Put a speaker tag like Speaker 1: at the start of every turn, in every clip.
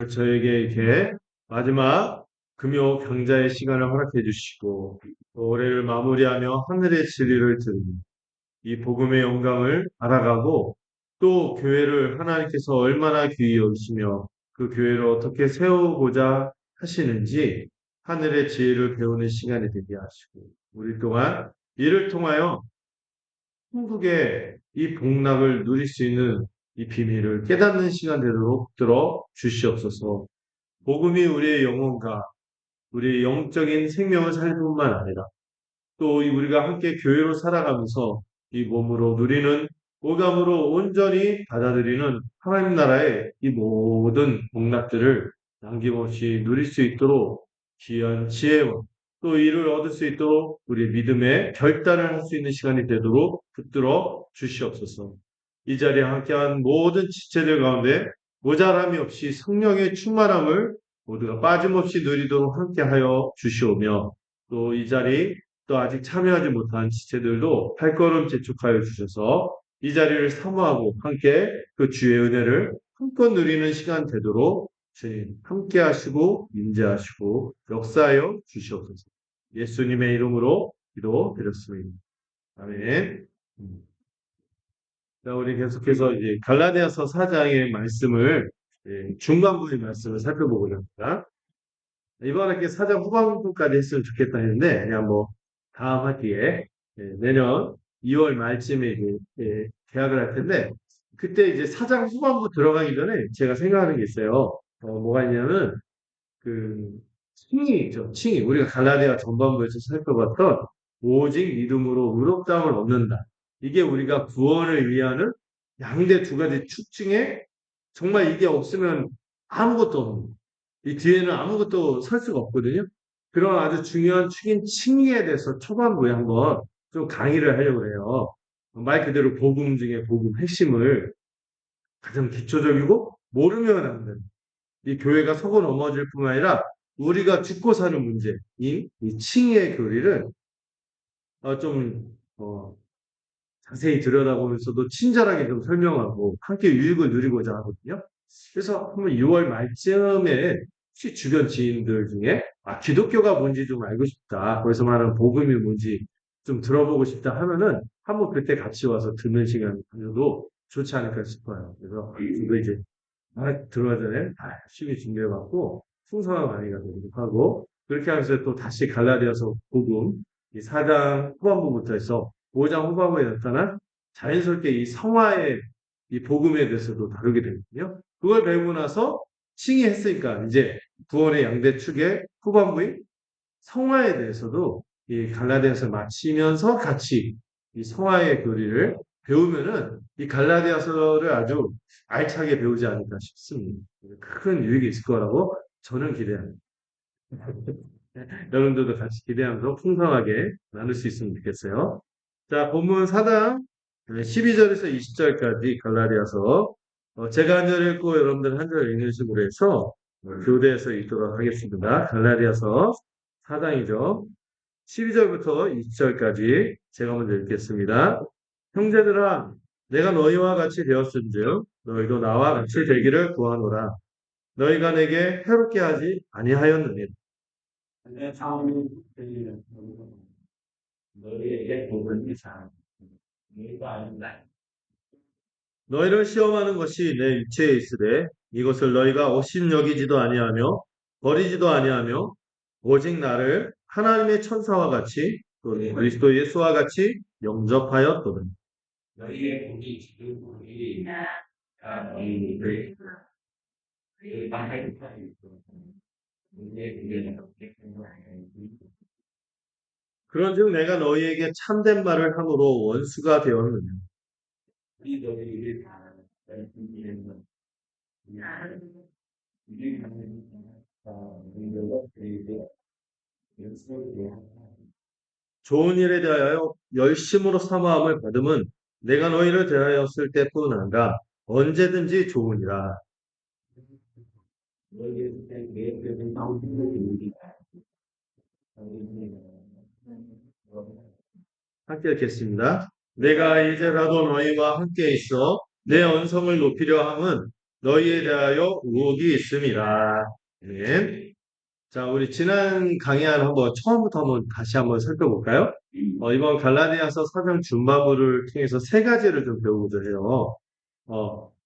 Speaker 1: 저에게 이렇게 마지막 금요 강좌의 시간을 허락해 주시고 또 올해를 마무리하며 하늘의 진리를 듣는 이 복음의 영광을 알아가고 또 교회를 하나님께서 얼마나 귀히 여기시며 그 교회를 어떻게 세우고자 하시는지 하늘의 지혜를 배우는 시간이 되게 하시고 우리 또한 이를 통하여 천국의 이 복락을 누릴 수 있는 이 비밀을 깨닫는 시간 되도록 들어 주시옵소서. 복음이 우리의 영혼과 우리의 영적인 생명을 살릴 뿐만 아니라 또 우리가 함께 교회로 살아가면서 이 몸으로 누리는 오감으로 온전히 받아들이는 하나님 나라의 이 모든 복락들을 남김없이 누릴 수 있도록 귀한 지혜와 또 이를 얻을 수 있도록 우리 믿음의 결단을 할 수 있는 시간이 되도록 붙들어 주시옵소서. 이 자리에 함께한 모든 지체들 가운데 모자람이 없이 성령의 충만함을 모두가 빠짐없이 누리도록 함께하여 주시오며 또 이 자리 또 아직 참여하지 못한 지체들도 발걸음 재촉하여 주셔서 이 자리를 사모하고 함께 그 주의 은혜를 한껏 누리는 시간 되도록 주님 함께 하시고 임재하시고 역사하여 주시옵소서. 예수님의 이름으로 기도드렸습니다. 아멘. 자, 우리 계속해서 이제 갈라디아서 4장의 말씀을 중간부의 말씀을 살펴보고자 합니다. 이번 학기 4장 후반부까지 했으면 좋겠다 했는데 그냥 뭐 다음 학기에 내년 2월 말쯤에 이제 개학을 할 텐데 그때 이제 4장 후반부 들어가기 전에 제가 생각하는 게 있어요. 뭐가 있냐면 그 칭의 있죠. 칭의. 우리가 갈라디아 전반부에서 살펴봤던 오직 믿음으로 의롭다함을 얻는다. 이게 우리가 구원을 위하는 양대 두 가지 축 중에 정말 이게 없으면 아무것도 없는 이 뒤에는 아무것도 설 수가 없거든요. 그런 아주 중요한 축인 칭의에 대해서 초반부에 한번 좀 강의를 하려고 해요. 말 그대로 복음 중에 복음 핵심을 가장 기초적이고 모르면 안 되는 이 교회가 서고 넘어질 뿐만 아니라 우리가 죽고 사는 문제인 이 칭의의 교리를 좀 자세히 들여다보면서도 친절하게 좀 설명하고 함께 유익을 누리고자 하거든요. 그래서 한번 6월 말쯤에 혹시 주변 지인들 중에 기독교가 뭔지 좀 알고 싶다. 거기서 말하는 복음이 뭔지 좀 들어보고 싶다 하면은 한번 그때 같이 와서 듣는 시간 가져도 좋지 않을까 싶어요. 그래서 저도 이제 들어가기 전에 열심히 준비해갖고 풍성한 강의가 되기도 하고 그렇게 하면서 또 다시 갈라디아서 복음 이 4장 후반부부터 해서 5장 후반부에 나타난 자연스럽게 이 성화의 이 복음에 대해서도 다루게 되거든요. 그걸 배우고 나서 칭의했으니까 이제 구원의 양대 축의 후반부인 성화에 대해서도 이 갈라디아서 마치면서 같이 이 성화의 교리를 배우면은 이 갈라디아서를 아주 알차게 배우지 않을까 싶습니다. 큰 유익이 있을 거라고 저는 기대합니다. 여러분들도 같이 기대하면서 풍성하게 나눌 수 있으면 좋겠어요. 자, 본문 4장 12절에서 20절까지 갈라디아서 제가 한 절 읽고 여러분들 한 절 읽는 식으로 해서 교대해서 읽도록 하겠습니다. 갈라디아서 4장이죠. 12절부터 20절까지 제가 먼저 읽겠습니다. 형제들아, 내가 너희와 같이 되었은즉 너희도 나와 같이 되기를 구하노라. 너희가 내게 해롭게 하지 아니하였느니라. 내 사람이 들리는 너희에게 복을 이상 너희가 아닌다. 너희를 시험하는 것이 내 육체에 있으되 이것을 너희가 업신여기지도 아니하며 버리지도 아니하며 오직 나를 하나님의 천사와 같이 또 그리스도 예수와 같이 영접하였거든. 너희의 복이 지금 복이 너희를 그런즉 내가 너희에게 참된 말을 함으로 원수가 되었느냐. 좋은 일에 대하여 열심으로 사모함을 받음은 내가 너희를 대하였을 때뿐 아니라 언제든지 좋으니라. 함께 읽겠습니다. 내가 이제라도 너희와 함께 있어 내 언성을 높이려 함은 너희에 대하여 의혹이 있음이라. 아멘. 자, 우리 지난 강의안 한번 처음부터 한번 다시 한번 살펴볼까요? 이번 갈라디아서 사장 준마물을 통해서 세 가지를 좀 배우고자 해요.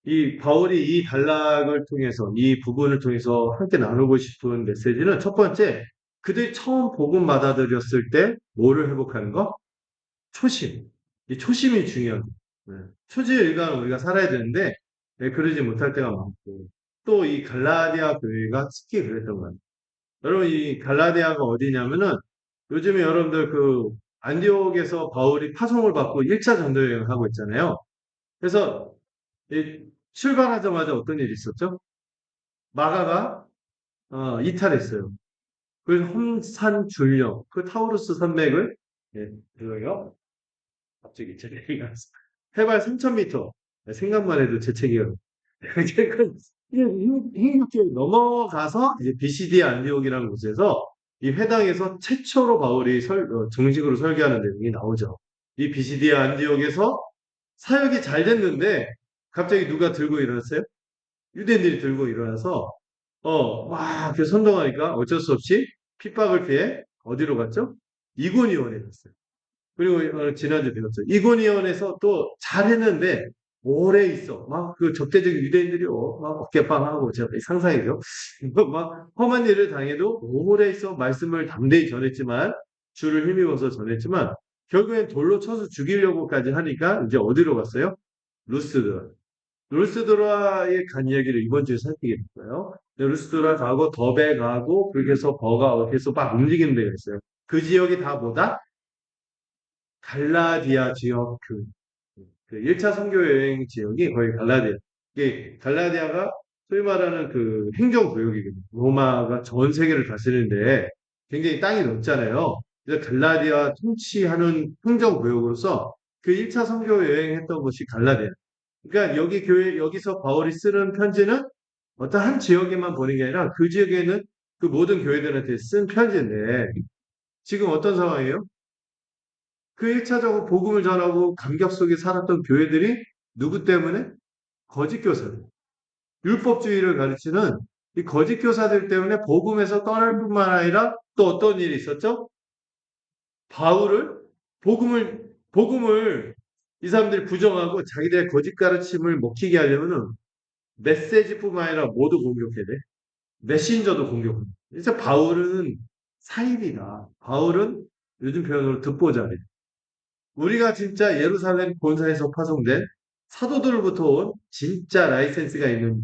Speaker 1: 이 바울이 이 단락을 통해서 이 부분을 통해서 함께 나누고 싶은 메시지는 첫 번째, 그들이 처음 복음 받아들였을 때 뭐를 회복하는 거? 초심. 이 초심이 중요해요. 네. 초지일관 우리가 살아야 되는데 그러지 못할 때가 많고 또 이 갈라디아 교회가 특히 그랬던 거예요. 여러분 이 갈라디아가 어디냐면은 요즘에 여러분들 그 안디옥에서 바울이 파송을 받고 1차 전도 여행을 하고 있잖아요. 그래서 이 출발하자마자 어떤 일이 있었죠? 마가가 이탈했어요. 그 험산 줄령, 그 타우루스 산맥을 그거요. 갑자기 재채기가 났어. 해발 3,000m. 생각만 해도 재채기가. 흥국지에 넘어가서 이제 비시디아 안디옥이라는 곳에서 이 회당에서 최초로 바울이 정식으로 설교하는 내용이 나오죠. 이 비시디아 안디옥에서 사역이 잘 됐는데 갑자기 누가 들고 일어났어요? 유대인들이 들고 일어나서 막 이렇게 선동하니까 어쩔 수 없이 핍박을 피해 어디로 갔죠? 이고니온에 갔어요. 그리고 지난주에 배웠죠. 이고니온에서 또 잘했는데 오래 있어. 막 그 적대적인 유대인들이 막 어깨빵하고 제가 상상이죠. 막 험한 일을 당해도 오래 있어 말씀을 담대히 전했지만 주를 힘입어서 전했지만 결국엔 돌로 쳐서 죽이려고까지 하니까 이제 어디로 갔어요? 루스드라. 루스드라의 간 이야기를 이번 주에 살피게 됐어요. 루스드라 가고 더베 가고 그렇게 해서 버가 계속 막 움직이는 데가 있어요. 그 지역이 다 뭐다? 갈라디아 지역 그 1차 선교 여행 지역이 거의 갈라디아. 이게 갈라디아가 소위 말하는 그 행정구역이거든요. 로마가 전 세계를 다스리는데 굉장히 땅이 넓잖아요. 그래서 갈라디아 통치하는 행정구역으로서 그 1차 선교 여행했던 곳이 갈라디아. 그러니까 여기 교회, 여기서 바울이 쓰는 편지는 어떤 한 지역에만 보낸 게 아니라 그 지역에는 그 모든 교회들한테 쓴 편지인데 지금 어떤 상황이에요? 그 1차적으로 복음을 전하고 감격 속에 살았던 교회들이 누구 때문에? 거짓 교사들. 율법주의를 가르치는 이 거짓 교사들 때문에 복음에서 떠날 뿐만 아니라 또 어떤 일이 있었죠? 바울을 복음을 이 사람들이 부정하고 자기들의 거짓 가르침을 먹히게 하려면은 메시지뿐만 아니라 모두 공격해야 돼. 메신저도 공격해. 그래서 바울은 사입이다. 바울은 요즘 표현으로 듣보잡이다. 우리가 진짜 예루살렘 본사에서 파송된 사도들로부터 온 진짜 라이센스가 있는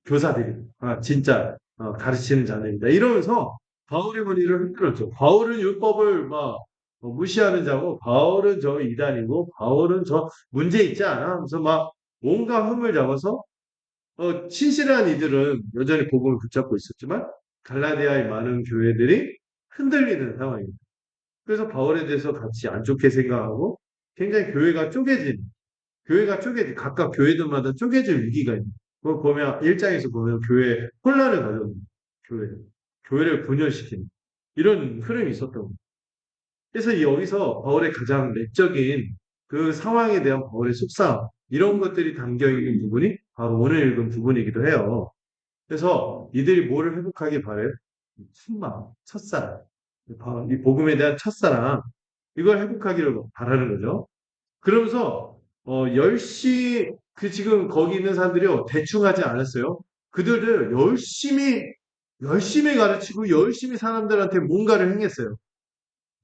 Speaker 1: 교사들이 진짜 가르치는 자들이다. 이러면서 바울의 권위를 흔들었죠. 바울은 율법을 막 무시하는 자고 바울은 저 이단이고 바울은 저 문제 있지 않아? 하면서 막 온갖 흠을 잡아서 신실한 이들은 여전히 복음을 붙잡고 있었지만 갈라디아의 많은 교회들이 흔들리는 상황입니다. 그래서 바울에 대해서 같이 안 좋게 생각하고 굉장히 교회가 쪼개진, 각각 교회들마다 쪼개질 위기가 있는. 그걸 보면, 일장에서 보면 교회 혼란을 가져옵니다. 교회를 분열시키는. 이런 흐름이 있었던 겁니다. 그래서 여기서 바울의 가장 내적인 그 상황에 대한 바울의 속상, 이런 것들이 담겨 있는 부분이 바로 오늘 읽은 부분이기도 해요. 그래서 이들이 뭐를 회복하기 바래요? 순망, 첫사랑. 이 복음에 대한 첫사랑, 이걸 회복하기를 바라는 거죠. 그러면서, 지금 거기 있는 사람들이요, 대충 하지 않았어요. 그들을 열심히 가르치고 열심히 사람들한테 뭔가를 행했어요.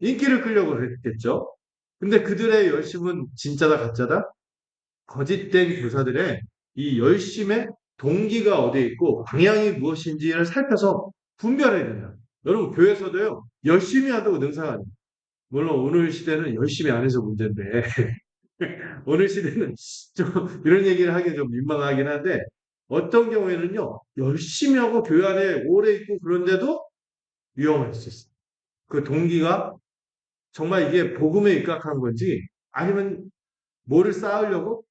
Speaker 1: 인기를 끌려고 그랬겠죠. 근데 그들의 열심은 진짜다, 가짜다? 거짓된 교사들의 이 열심의 동기가 어디에 있고 방향이 무엇인지를 살펴서 분별해야 된다. 여러분 교회에서도요 열심히 한다고 능사가 아니에요. 물론 오늘 시대는 열심히 안 해서 문제인데 오늘 시대는 좀 이런 얘기를 하기 좀 민망하긴 한데 어떤 경우에는요 열심히 하고 교회 안에 오래 있고 그런데도 위험할 수 있어요. 그 동기가 정말 이게 복음에 입각한 건지 아니면 뭐를 쌓으려고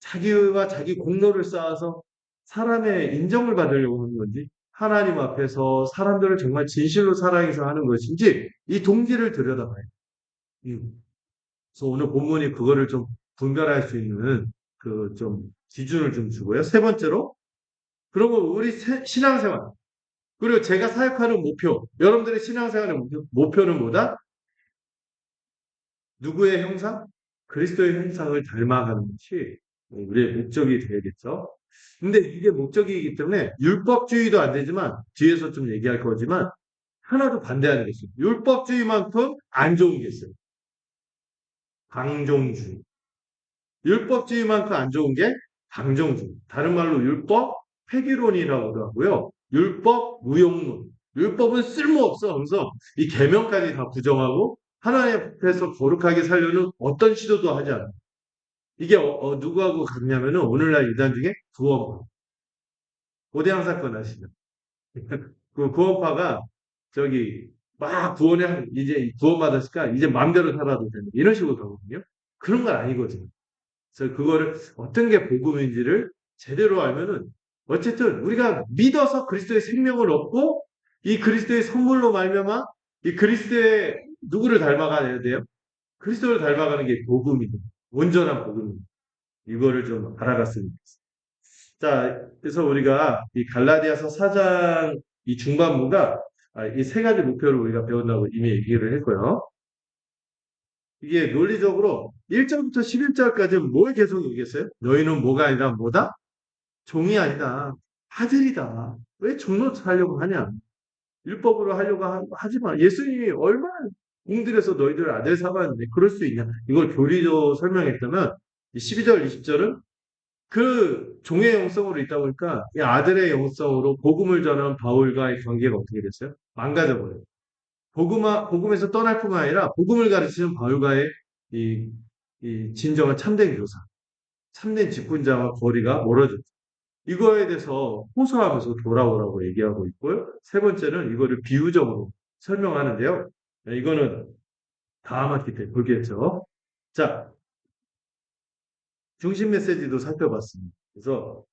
Speaker 1: 자기와 자기 공로를 쌓아서 사람의 인정을 받으려고 하는 건지, 하나님 앞에서 사람들을 정말 진실로 사랑해서 하는 것인지, 이 동기를 들여다봐요. 그래서 오늘 본문이 그거를 좀 분별할 수 있는 그 좀 기준을 좀 주고요. 세 번째로, 그리고 우리 신앙생활, 그리고 제가 사역하는 목표, 여러분들의 신앙생활의 목표는 뭐다? 누구의 형상? 그리스도의 형상을 닮아가는 것이 우리의 목적이 되겠죠. 근데 이게 목적이기 때문에 율법주의도 안 되지만 뒤에서 좀 얘기할 거지만 하나도 반대하는 게 있어요. 율법주의만큼 안 좋은 게 있어요. 방종주의. 율법주의만큼 안 좋은 게 방종주의. 다른 말로 율법 폐기론이라고도 하고요. 율법 무용론. 율법은 쓸모없어. 그래서 이 계명까지 다 부정하고 하나님 앞에서 거룩하게 살려는 어떤 시도도 하지 않아요. 이게 누구하고 같냐면은 오늘날 이단 중에 구원파. 고대항 사건 아시죠? 그 구원파가 저기 막 이제 구원받았으니까 이제 마음대로 살아도 되는 이런 식으로 가거든요. 그런 건 아니거든요. 그래서 그거를 어떤 게 복음인지를 제대로 알면은 어쨌든 우리가 믿어서 그리스도의 생명을 얻고 이 그리스도의 선물로 말미암아 이 그리스도의 누구를 닮아가야 돼요? 그리스도를 닮아가는 게 복음이다. 온전한 복음입니다. 이거를 좀 알아갔으면 좋겠습니다. 자, 그래서 우리가 이 갈라디아서 4장 이 중반부가 이 세 가지 목표를 우리가 배운다고 이미 얘기를 했고요. 이게 논리적으로 1절부터 11절까지는 뭘 계속 얘기했어요? 너희는 뭐가 아니라 뭐다? 종이 아니다. 아들이다. 왜 종로 하려고 하냐? 율법으로 하려고 하지 마. 예수님이 얼마나 공들여서 너희들 아들 삼았는데 그럴 수 있냐? 이걸 교리적으로 설명했다면 12절, 20절은 그 종의 영성으로 있다 보니까 이 아들의 영성으로 복음을 전한 바울과의 관계가 어떻게 됐어요? 망가져 버려요. 복음에서 떠날 뿐만 아니라 복음을 가르치는 바울과의 이, 이 진정한 참된 교사, 참된 직분자와 거리가 멀어졌죠. 이거에 대해서 호소하면서 돌아오라고 얘기하고 있고요. 세 번째는 이거를 비유적으로 설명하는데요. 이거는 다음 학기 때 보겠죠. 자, 중심 메시지도 살펴봤습니다. 그래서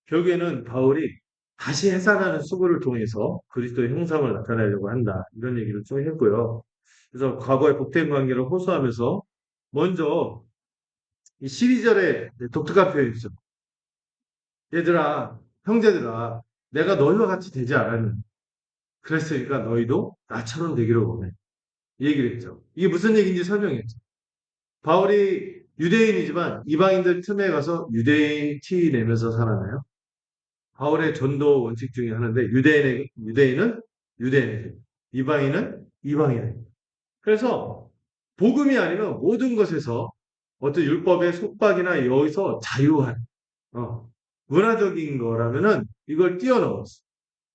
Speaker 1: 결국에는 바울이 다시 해산하는 수고를 통해서 그리스도의 형상을 나타내려고 한다. 이런 얘기를 좀 했고요. 그래서 과거의 복된 관계를 호소하면서 먼저 이 12절에 독특한 표현이 있죠. 얘들아, 형제들아, 내가 너희와 같이 되지 않았느냐. 그랬으니까 너희도 나처럼 되기를 원해. 이 얘기를 했죠. 이게 무슨 얘기인지 설명했죠. 바울이 유대인이지만 이방인들 틈에 가서 유대인 티 내면서 살아나요. 바울의 전도 원칙 중에 하나인데 유대인은 유대인에게, 이방인은 이방인에게. 그래서 복음이 아니면 모든 것에서 어떤 율법의 속박이나 여기서 자유한 문화적인 거라면은 이걸 뛰어넘었어.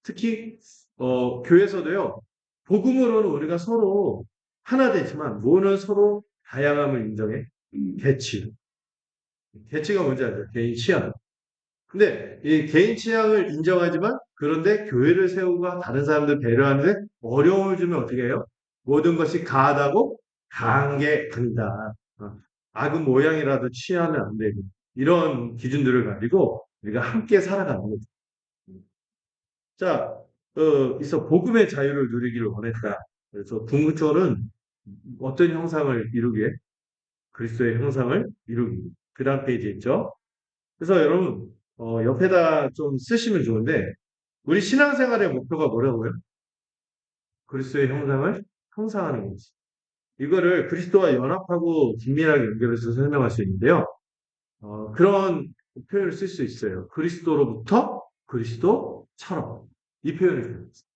Speaker 1: 특히 교회에서도요. 복음으로는 우리가 서로 하나 되지만 뭐는 서로 다양함을 인정해. 개취. 개취가 뭔지 알죠? 개인 취향. 근데 이 개인 취향을 인정하지만 그런데 교회를 세우고 다른 사람들 배려하는데 어려움을 주면 어떻게 해요? 모든 것이 가하다고 가한 게 아니다. 악은 모양이라도 취하면 안 되고 이런 기준들을 가지고 우리가 함께 살아가는 거죠. 자, 있어 복음의 자유를 누리기를 원했다. 그래서 궁극적으로는 어떤 형상을 이루기에 그리스도의 형상을 이루기. 그 다음 페이지에 있죠. 그래서 여러분 옆에다 좀 쓰시면 좋은데 우리 신앙생활의 목표가 뭐라고요? 그리스도의 형상을 형상하는 거지. 이거를 그리스도와 연합하고 긴밀하게 연결해서 설명할 수 있는데요. 그런 표현을 쓸 수 있어요. 그리스도로부터 그리스도처럼 이 표현을 써요.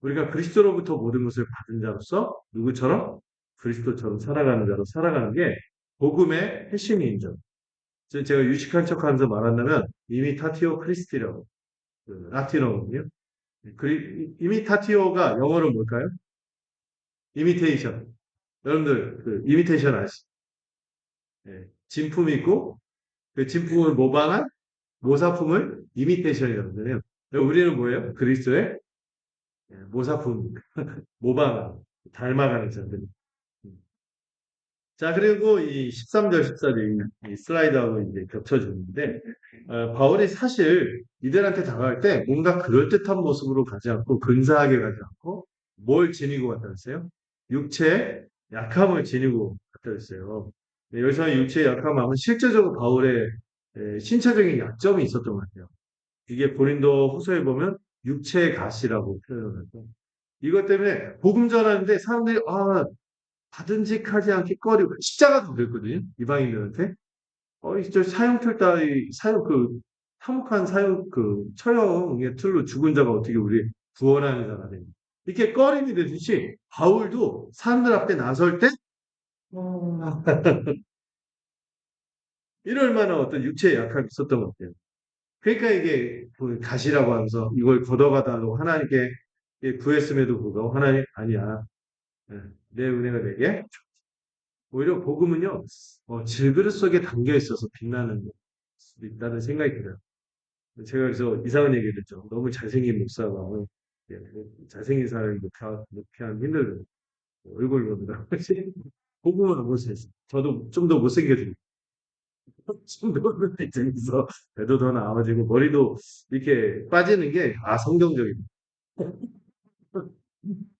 Speaker 1: 우리가 그리스도로부터 모든 것을 받은 자로서 누구처럼 그리스도처럼 살아가는 자로 살아가는 게 복음의 핵심이죠. 제가 유식한 척하면서 말한다면 이미타티오 크리스티라고 그 라틴어거든요. 이미타티오가 영어로 뭘까요? 이미테이션. 여러분들 그 이미테이션 아시죠? 예, 진품이 있고 그 진품을 모방한 모사품을 이미테이션이라고 하잖아요. 우리는 뭐예요? 그리스도의 모사품, 모방하는, 닮아가는 자들. 자, 그리고 이 13절, 14절 이 슬라이드하고 이제 겹쳐지는데, 바울이 사실 이들한테 다가갈 때 뭔가 그럴듯한 모습으로 가지 않고, 근사하게 가지 않고, 뭘 지니고 갔다 했어요? 육체의 약함을 지니고 갔다 했어요. 네, 여기서 육체의 약한 마음은 실제적으로 바울의 신체적인 약점이 있었던 것 같아요. 이게 고린도 후서에 보면 육체의 가시라고 표현을 하고 이것 때문에 복음 전하는데 사람들이 받은직하지 않게 꺼리고 십자가도 그랬거든요. 이방인들한테. 저 사형틀 따위 사형 참혹한 사형 처형의 틀로 죽은 자가 어떻게 우리 구원하는 자가 되냐. 이렇게 꺼림이 되듯이 바울도 사람들 앞에 나설 때 어, 이럴 만한 어떤 육체의 약함이 있었던 것 같아요. 그러니까 이게 그 가시라고 하면서 이걸 걷어가달라고 하나님께 구했음에도 불구하고 하나님 아니야. 예, 내 은혜가 되게 오히려 복음은요 질그릇 속에 담겨 있어서 빛나는 수도 있다는 생각이 들어요. 제가 그래서 이상한 얘기를 했죠. 너무 잘생긴 목사가 예, 잘생긴 사람이 목회하면 힘들거든요. 얼굴 보느라 복음은 안 볼 수 있어요. 저도 좀 더 못생겨지고 정도는 이제서 배도 더 나아지고 머리도 이렇게 빠지는 게 성경적이다.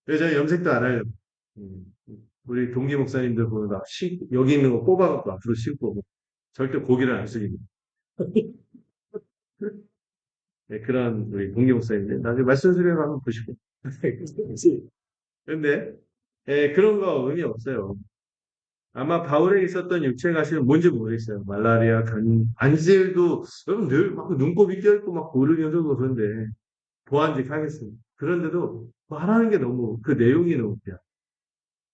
Speaker 1: 그래서 저는 염색도 안 하려고. 음, 우리 동기 목사님들 보면 여기 있는 거 뽑아갖고 앞으로 씹고 절대 고기를 안 쓰립니다. 네, 그런 우리 동기 목사님들 나중에 말씀 수련 한번 보시고. 그런데 그런 거 의미 없어요. 아마 바울에 있었던 육체 가시는 뭔지 모르겠어요. 말라리아, 안질도 여러분 늘 막 눈곱이 껴있고 막 고르면서 그런데 보안직 하겠습니다. 그런데도 말하는 게 너무 그 내용이 너무 그냥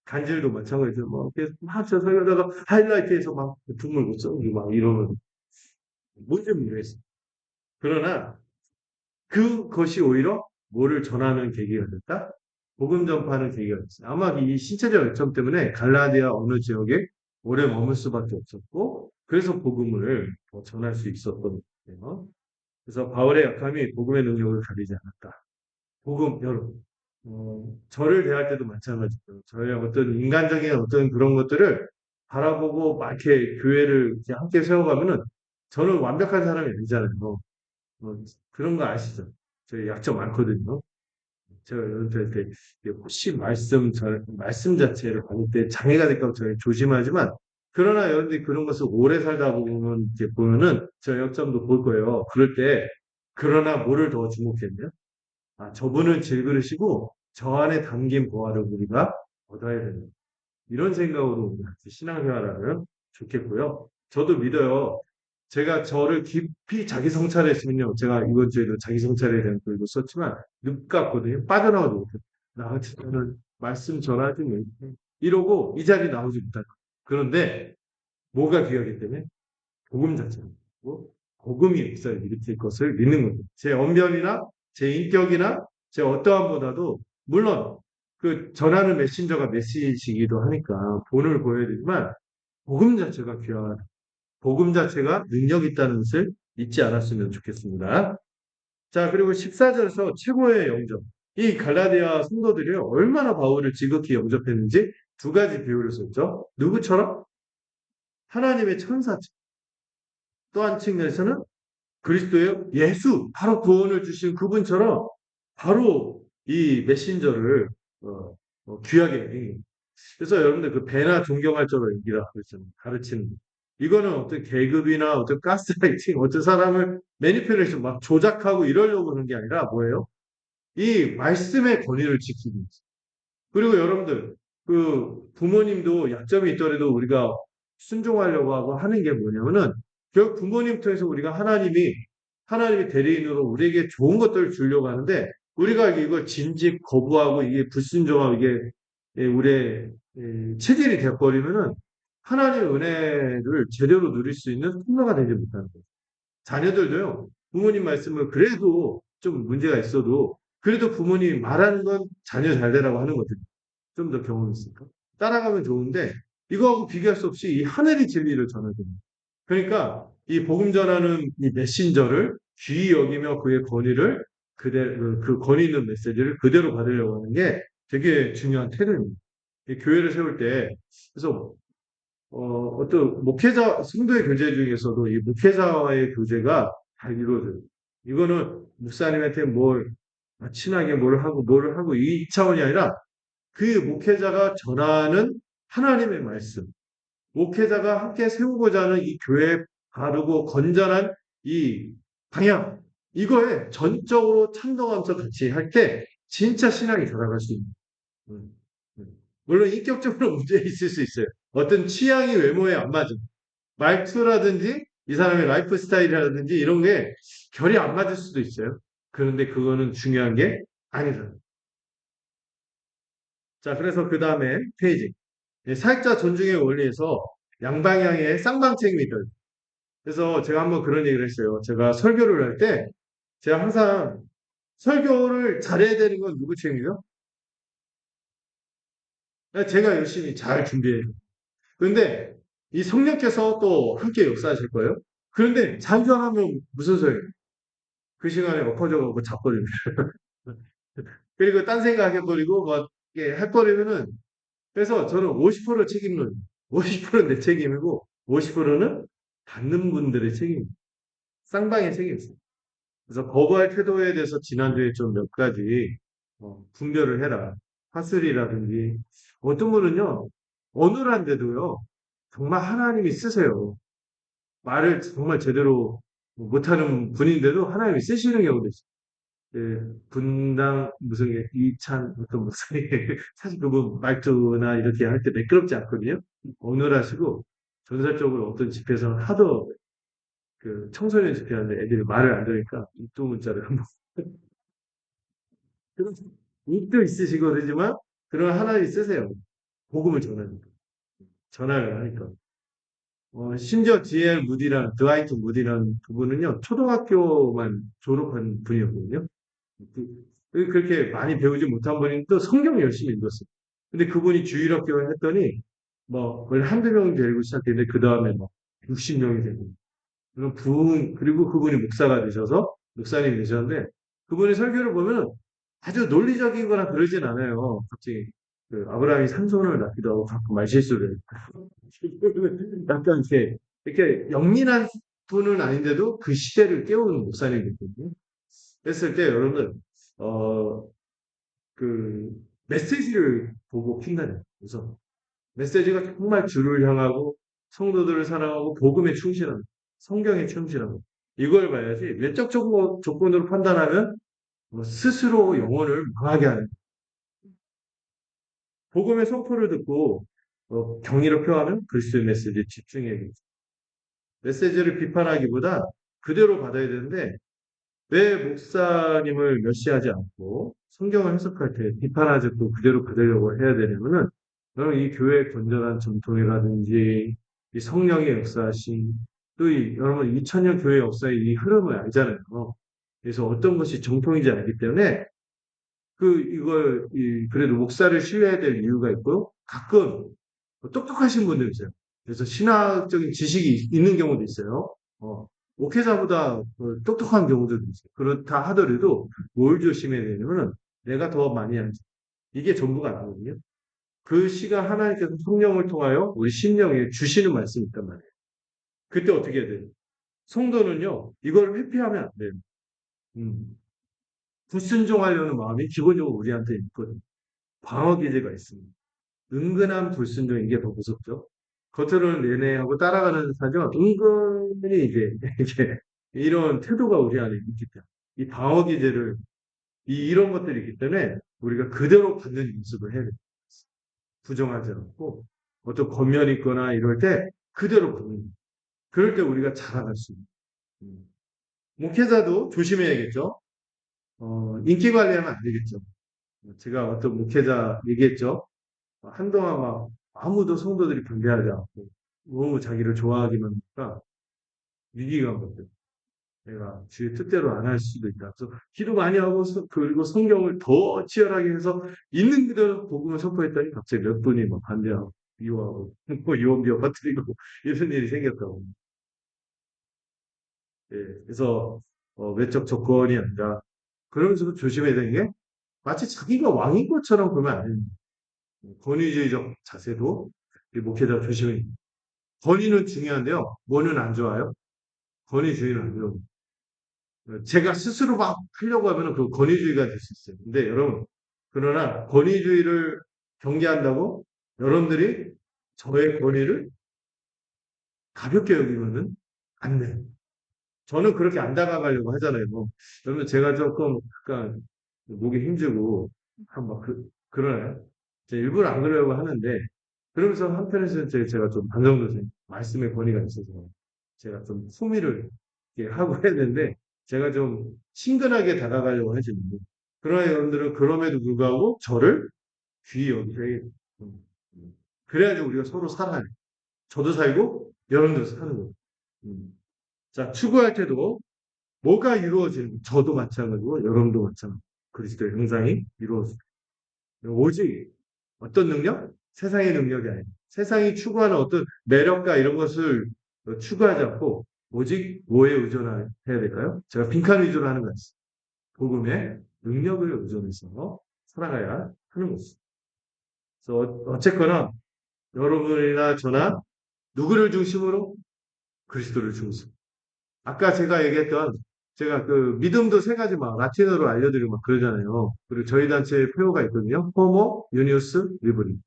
Speaker 1: 간질도 마찬가지로 막 계속 막저 설교다가 하이라이트에서 막 눈물 못 써. 막 이러면 뭔지 모르겠어요. 그러나 그것이 오히려 뭐를 전하는 계기가 됐다? 복음 전파하는 계기가 됐어요. 아마 이 신체적 약점 때문에 갈라디아 어느 지역에 오래 머물 수밖에 없었고, 그래서 복음을 더 전할 수 있었던 거예요. 그래서 바울의 약함이 복음의 능력을 가리지 않았다. 복음, 여러분. 저를 대할 때도 마찬가지죠. 저의 어떤 인간적인 어떤 그런 것들을 바라보고 막 이렇게 교회를 이렇게 함께 세워가면은 저는 완벽한 사람이 아니잖아요. 그런 거 아시죠? 저희 약점 많거든요. 제가 연습할 때 혹시 말씀 자체를 받을 때 장애가 될까 봐 저희 조심하지만 그러나 여러분들이 그런 것을 오래 살다 보면 이렇게 보면은 저 약점도 볼 거예요. 그럴 때 그러나 뭐를 더 주목했냐? 저분은 질그릇이고 저 안에 담긴 보화를 우리가 얻어야 된다. 이런 생각으로 우리 같이 신앙생활하면 좋겠고요. 저도 믿어요. 제가 저를 깊이 자기 성찰했으면요. 제가 이번 주에도 자기 성찰에 대한 글도 썼지만 늪 같거든요. 빠져나오지 못해요. 나 같은 저는 말씀 전하지 뭐 이러고 이 자리 나오지 못할 거예요. 그런데 뭐가 귀하기 때문에 복음 자체는 고 복음이 역사를 일으킬 것을 믿는 거죠. 제 언변이나 제 인격이나 제 어떠함보다도 물론 그 전하는 메신저가 메시지이기도 하니까 본을 보여야 되지만 복음 자체가 귀하다. 복음 자체가 능력 있다는 것을 잊지 않았으면 좋겠습니다. 자, 그리고 14절에서 최고의 영접. 이 갈라디아 성도들이 얼마나 바울을 지극히 영접했는지 두 가지 비유를 썼죠. 누구처럼? 하나님의 천사처럼. 또 한 측면에서는 그리스도의 예수, 바로 구원을 주신 그분처럼 바로 이 메신저를 귀하게 여깁니다. 그래서 여러분들 그 배나 존경할 자로 여기라 그랬잖아요. 가르치는. 이거는 어떤 계급이나 어떤 가스라이팅, 어떤 사람을 매니플레이션 막 조작하고 이러려고 하는 게 아니라 뭐예요? 이 말씀의 권위를 지키기 위해서. 그리고 여러분들 그 부모님도 약점이 있더라도 우리가 순종하려고 하고 하는 게 뭐냐면은 결국 부모님 통해서 우리가 하나님이 대리인으로 우리에게 좋은 것들을 주려고 하는데 우리가 이걸 진직 거부하고 이게 불순종하고 이게 우리의 체질이 되어버리면은 하나님의 은혜를 제대로 누릴 수 있는 통로가 되지 못하는 거예요. 자녀들도요, 부모님 말씀을 그래도 좀 문제가 있어도 그래도 부모님이 말하는 건 자녀 잘 되라고 하는 거거든요. 좀 더 경험이 있으니까. 따라가면 좋은데 이거하고 비교할 수 없이 이 하늘의 진리를 전해야 됩니다. 그러니까 이 복음 전하는 이 메신저를 귀히 여기며 그의 권위를 그대로 그 권위 있는 메시지를 그대로 받으려고 하는 게 되게 중요한 태도입니다. 이 교회를 세울 때 그래서 어떤 목회자 성도의 교제 중에서도 이 목회자와의 교제가 잘 이루어져요. 이거는 목사님한테 친하게 뭐를 하고 이 차원이 아니라 그 목회자가 전하는 하나님의 말씀, 목회자가 함께 세우고자 하는 이 교회의 바르고 건전한 이 방향, 이거에 전적으로 찬동하면서 같이 할 때 진짜 신앙이 살아갈 수 있는. 음, 음. 물론 인격적으로 문제 있을 수 있어요. 어떤 취향이 외모에 안 맞은 말투라든지 이 사람의 라이프 스타일이라든지 이런 게 결이 안 맞을 수도 있어요. 그런데 그거는 중요한 게 아니잖아요. 자, 그래서 그 다음에 페이지. 사역자 존중의 원리에서 양방향의 쌍방책임이 있다. 그래서 제가 한번 그런 얘기를 했어요. 제가 설교를 할 때 제가 항상 설교를 잘해야 되는 건 누구 책임이죠? 제가 열심히 잘 준비해요. 그런데 이 성령께서 또 함께 역사하실 거예요. 그런데 잘도 안 하면 무슨 소용이에요? 그 시간에 엎어져가고 자버립니다. 그리고 딴 생각해버리고 막 이렇게 해버리면은 그래서 저는 50% 책임론, 50%는 내 책임이고 50%는 받는 분들의 책임입니다. 쌍방의 책임이있어요. 그래서 거부할 태도에 대해서 지난주에 좀 몇 가지 분별을 해라. 파슬이라든지 어떤 분은요 어눌한데도요 정말 하나님이 쓰세요. 말을 정말 제대로 못하는 분인데도 하나님이 쓰시는 경우도 있어요. 분당 무슨 게 이찬 어떤 무슨 사실 그분 말투나 이렇게 할 때 매끄럽지 않거든요. 어눌하시고 전설적으로 어떤 집회에서는 하도 그 청소년 집회하는데 애들이 말을 안 들으니까 입도 문자를 한번 그런 입도 있으시고 그러지만 그런 하나님 쓰세요. 복음을 전하니까 전화를 하니까 심지어 D.L. 무디랑 드와이트 무디라는 그분은요 초등학교만 졸업한 분이었거든요. 그렇게 많이 배우지 못한 분이 또 성경 열심히 읽었어요. 근데 그분이 주일학교 했더니 뭐 원래 한두 명 데리고 시작했는데 그 다음에 막 60명이 되고 그런 그리고 그분이 목사가 되셔서 목사님이 되셨는데 그분의 설교를 보면 아주 논리적이거나 그러진 않아요. 갑자기 그 아브라함이 삼손을 낳기도 하고 가끔 말실수를 약간 이렇게 영민한 분은 아닌데도 그 시대를 깨우는 목사님이거든요. 했을 때 여러분들 어, 그 메시지를 보고 핀다는 그래서 메시지가 정말 주를 향하고 성도들을 사랑하고 복음에 충실한 성경에 충실하고 이걸 봐야지 외적 조건으로 판단하면 스스로 영혼을 망하게 하는 복음의 선포를 듣고 경의를 표하는 그리스도의 메시지에 집중해야겠죠. 메시지를 비판하기보다 그대로 받아야 되는데 왜 목사님을 멸시하지 않고 성경을 해석할 때 비판하지 또 그대로 받으려고 해야 되냐면은 여러분 이 교회의 건전한 전통이라든지 이 성령의 역사하신 또 여러분 2000년 교회 역사의 이 흐름을 알잖아요. 그래서 어떤 것이 정통인지 알기 때문에 그래도 목사를 신뢰해야 될 이유가 있고 가끔 똑똑하신 분들 있어요. 그래서 신학적인 지식이 있는 경우도 있어요. 목회자보다 똑똑한 경우들도 있어요. 그렇다 하더라도 뭘 조심해야 되냐면 내가 더 많이 알지. 이게 전부가 아니거든요. 그 시간 하나님께서 성령을 통하여 우리 심령에 주시는 말씀이 있단 말이에요. 그때 어떻게 해야 돼요? 성도는요, 이걸 회피하면 안 돼요. 음. 불순종하려는 마음이 기본적으로 우리한테 있거든요. 방어 기제가 있습니다. 은근한 불순종 이게 더 무섭죠. 겉으로는 내내하고 따라가는 사정 은근히 이제 이게 이런 태도가 우리 안에 있기 때문에 이 방어 기제를 이런 것들이 있기 때문에 우리가 그대로 받는 연습을 해야 돼요. 부정하지 않고 어떤 겉면이 있거나 이럴 때 그대로 받는 거예요. 그럴 때 우리가 자라갈 수 있는 목회자도 조심해야겠죠. 인기 관리하면 안 되겠죠. 제가 어떤 목회자 얘기했죠. 한동안 막 아무도 성도들이 반대하지 않고 너무 자기를 좋아하기만 하니까 위기가 온 거죠. 내가 주의 뜻대로 안 할 수도 있다. 그래서 기도 많이 하고 그리고 성경을 더 치열하게 해서 있는 그대로 복음을 선포했더니 갑자기 몇 분이 막 반대하고 미워하고 뭐 유언비어 퍼뜨리고 이런 일이 생겼다고. 예, 그래서 외적 조건이 아니라 그러면서도 조심해야 되는 게 마치 자기가 왕인 것처럼 그러면 안 됩니다. 권위주의적 자세도 우리 목회자 조심해야 됩니다. 권위는 중요한데요. 뭐는 안 좋아요? 권위주의는 안 좋아요. 제가 스스로 막 하려고 하면 그 권위주의가 될 수 있어요. 근데 여러분, 그러나 권위주의를 경계한다고 여러분들이 저의 권위를 가볍게 여기면은 안 돼. 저는 그렇게 안 다가가려고 하잖아요. 그러면 제가 조금 약간 목에 힘주고 한막 그러나요? 제가 일부러 안 그러려고 하는데 그러면서 한편에서는 제가 좀 반성도생 말씀의 권위가 있어서 제가 좀 소미를 이렇게 하고 해야 되는데 제가 좀 친근하게 다가가려고 하지만 그러나 여러분들은 그럼에도 불구하고 저를 귀히 여기서 그래야지 우리가 서로 살아요. 저도 살고 여러분도 사는 거예요. 음. 자, 추구할 때도 뭐가 이루어지는, 저도 마찬가지고, 여러분도 마찬가지고, 그리스도의 형상이 이루어집니다. 오직 어떤 능력? 세상의 능력이 아니라 세상이 추구하는 어떤 매력과 이런 것을 추구하지 않고, 오직 뭐에 의존해야 될까요? 제가 빈칸 위주로 하는 것입니다. 복음의 능력을 의존해서 살아가야 하는 것입니다. 그래서 어쨌거나 여러분이나 저나 누구를 중심으로? 그리스도를 중심으로. 아까 제가 얘기했던 제가 그 믿음도 세 가지 막 라틴어로 알려드리고 막 그러잖아요. 그리고 저희 단체에 표어가 있거든요. 호모, 유니우스, 리브리.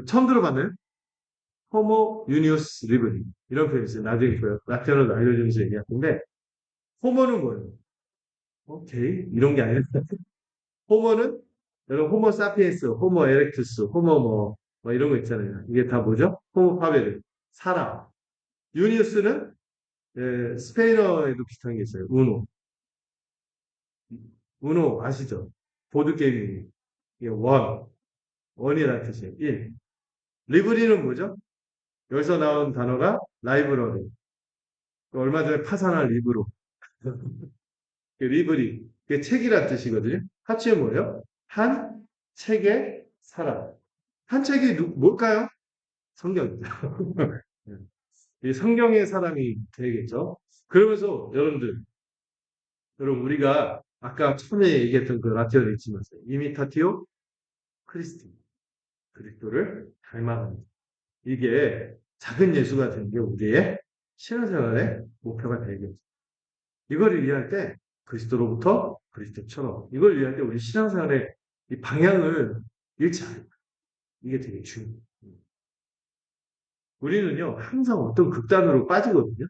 Speaker 1: 처음 들어봤나요? 호모, 유니우스, 리브리. 이런 표현이 있어요. 나중에 그 라틴어로 알려주면서 얘기할 건데, 호모는 뭐예요? 오케이. 이런 게 아니라, 호모는, 여러분, 호모 사피엔스, 호모 에렉투스, 호모 뭐 이런 거 있잖아요. 이게 다 뭐죠? 호모 파베르. 사람. 유니우스는 스페인어에도 비슷한 게 있어요. 우노. 우노 아시죠? 보드게임이 이게 원이라는 뜻이에요. 1. 리브리는 뭐죠? 여기서 나온 단어가 라이브러리. 얼마 전에 파산한 리브로. 리브리. 그게 책이란 뜻이거든요. 하치에 뭐예요? 한 책의 사람. 한 책이 뭘까요? 성경이죠. 이 성경의 사람이 되겠죠. 그러면서 여러분 우리가 아까 처음에 얘기했던 그 라틴어를 잊지 마세요. 이미타티오 크리스티. 그리스도를 닮아가는. 이게 작은 예수가 되는 게 우리의 신앙생활의 목표가 되겠죠. 이걸 위할 때 그리스도로부터 그리스도처럼 이걸 위할 때 우리 신앙생활의 이 방향을 잃지 않아요. 이게 되게 중요해요. 우리는요 항상 어떤 극단으로 빠지거든요.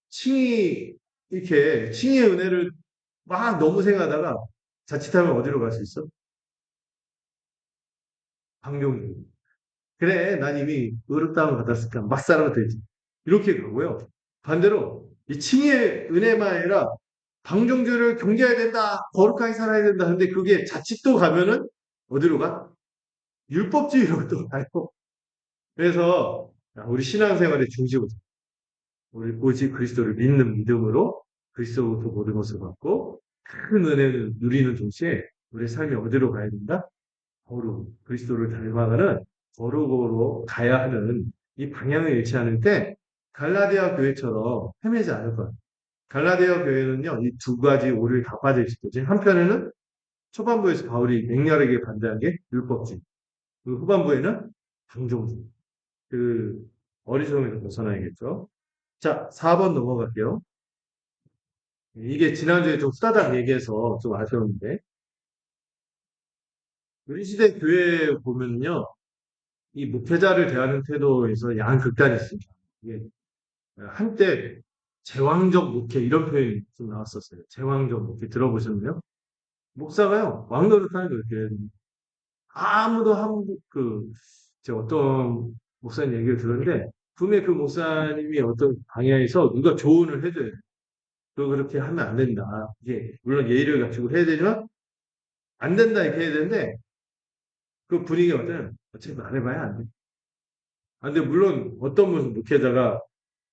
Speaker 1: 칭의 이렇게 칭의 은혜를 막 너무 생각하다가 자칫하면 어디로 갈 수 있어? 방종류. 그래, 난 이미 의롭다함을 받았으니까 막 살아도 되지. 이렇게 가고요. 반대로 이 칭의 은혜만 아니라 방종교를 경계해야 된다, 거룩하게 살아야 된다 하는데 그게 자칫 또 가면은 어디로 가? 율법주의로 또 가요. 그래서 우리 신앙생활의 중심은 우리 오직 그리스도를 믿는 믿음으로 그리스도부터 모든 것을 받고 큰 은혜를 누리는 동시에 우리 삶이 어디로 가야 된다? 거룩, 그리스도를 닮아가는 거룩으로 가야 하는 이 방향을 잃지 않을 때 갈라디아 교회처럼 헤매지 않을 거예요. 갈라디아 교회는요, 이 두 가지 오류에 다 빠져 있을 거지. 한편에는 초반부에서 바울이 맹렬하게 반대한 게 율법주의. 그 후반부에는 방종주의. 그 어리석음에서 벗어나야겠죠. 자, 4번 넘어갈게요. 이게 지난주에 좀 후다닥 얘기해서 좀 아쉬웠는데 우리 시대 교회 보면요. 이 목회자를 대하는 태도에서 양극단이 있습니다. 이게 한때 제왕적 목회 이런 표현이 좀 나왔었어요. 제왕적 목회 들어보셨나요? 목사가요 왕노릇하는 거예요. 이렇게 아무도 제가 어떤 목사님 얘기를 들었는데 분명히 그 목사님이 어떤 방향에서 누가 조언을 해줘요. 너 그렇게 하면 안 된다. 이게 물론 예의를 갖추고 해야 되지만 안 된다 이렇게 해야 되는데 그 분위기가 어차피 안 해봐야 안 돼. 아, 근데 물론 어떤 무슨 목회자가